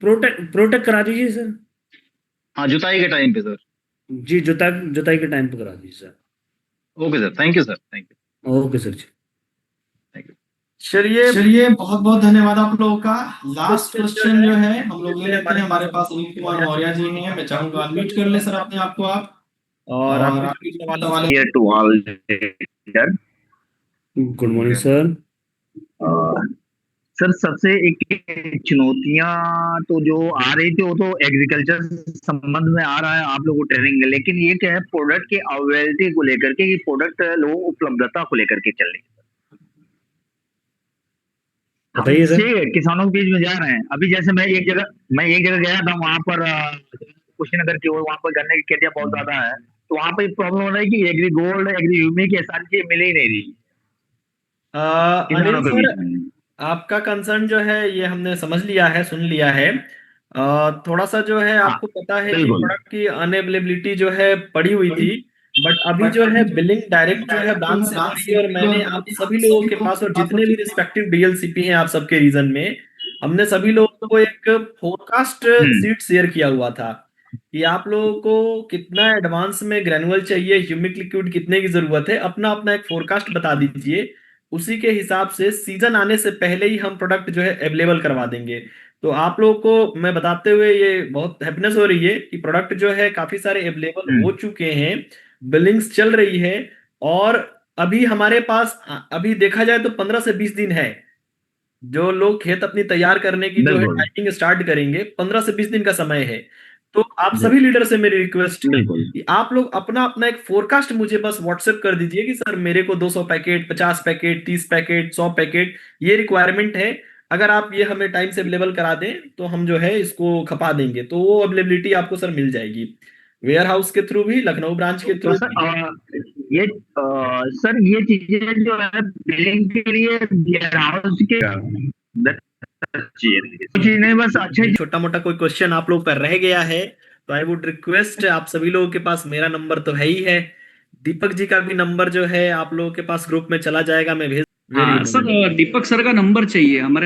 प्रोटेक्ट प्रोटेक्ट करा दीजिए सर। हाँ जुताई के टाइम पे सर। जी, जुताई जुताई के टाइम पे करा दीजिए sir. Okay sir, thank you sir, thank okay sir जी। यू। चलिए बहुत बहुत धन्यवाद आप लोगों का। लास्ट क्वेश्चन जो है हम लोग ले लेते हैं। हमारे पास अनिल कुमार मौर्य जी हैं, मैं चाहूंगा अनम्यूट कर ले सर अपने आप को आप, और आपके जो सवाल है। Here to all leader. Good morning sir. Sir सबसे एक चुनौतियां तो जो आ रही थी वो तो एग्रीकल्चर संबंध में आ रहा है आप लोगों को ट्रेनिंग में, लेकिन ये क्या है प्रोडक्ट की अवेलेबिलिटी को लेकर के, ये प्रोडक्ट लोगों को उपलब्धता को लेकर के चल रही है। हम बताइए सर। से किसानों के बीच में जा रहे हैं। अभी जैसे मैं एक जगह गया था, वहां पर कुशीनगर की ओर, वहां पर गन्ने की खेतियां बहुत ज्यादा है, तो वहां पर प्रॉब्लम हो रहा है कि एग्री गोल्ड, एग्री ह्यूमिक, ये सारी चीजें मिल ही नहीं रही अनिल किसानों के सर, बीच में। आपका कंसर्न जो है ये हमने समझ लिया है, सुन लिया है। थोड़ा सा जो है हाँ आपको पता है कि बिल्कुल। प्रोडक्ट की अनअवेलेबिलिटी जो है पड़ी हुई थी, बट अभी जो है बिलिंग डायरेक्ट जो है ब्रांच से आ रही है। और मैंने आप सभी लोगों के पास, और जितने भी रिस्पेक्टिव डीएलसीपी हैं आप सबके रीजन में, हमने सभी लोगों को एक फोरकास्ट सीट शेयर किया हुआ था कि आप लोगों को कितना एडवांस में ग्रेनुअल चाहिए, ह्यूमिक लिक्विड कितने की जरूरत है, अपना अपना एक फोरकास्ट बता दीजिए। उसी के हिसाब से सीजन आने से पहले ही हम प्रोडक्ट जो है अवेलेबल करवा देंगे। तो आप लोगों को मैं बताते हुए ये बहुत हैप्पीनेस हो रही है कि प्रोडक्ट जो है काफी सारे अवेलेबल हो चुके हैं, बिलिंग्स चल रही है। और अभी हमारे पास अभी देखा जाए तो 15 से 20 दिन है। जो लोग खेत अपनी तैयार करने की जो है बिल्कुल। टाइमिंग स्टार्ट करेंगे, 15 से 20 दिन का समय है। तो आप सभी लीडर से मेरी रिक्वेस्ट है बिल्कुल कि आप लोग अपना अपना एक फोरकास्ट मुझे बस व्हाट्सएप कर दीजिए कि सर मेरे को 200 पैकेट, 50 पैकेट, 30 पैकेट, 100 पैकेट ये रिक्वायरमेंट है। अगर आप ये हमें टाइम से अवेलेबल करा दें तो हम जो है इसको खपा देंगे, तो वो अवेलेबिलिटी आपको सर मिल जाएगी वेयर हाउस के थ्रू भी, लखनऊ ब्रांच के तो थ्रू सर ये सर ये चीजें जो है बिलिंग के लिए वेयर हाउस के चीज नहीं, बस अच्छा छोटा मोटा कोई क्वेश्चन आप लोग पर रह गया है तो आई वुड रिक्वेस्ट, आप सभी लोगों के पास मेरा नंबर तो है ही है, दीपक जी का भी नंबर जो है आप लोगों के पास ग्रुप में चला जाएगा, मैं भेज हाँ सर, दीपक सर का नंबर चाहिए हमारे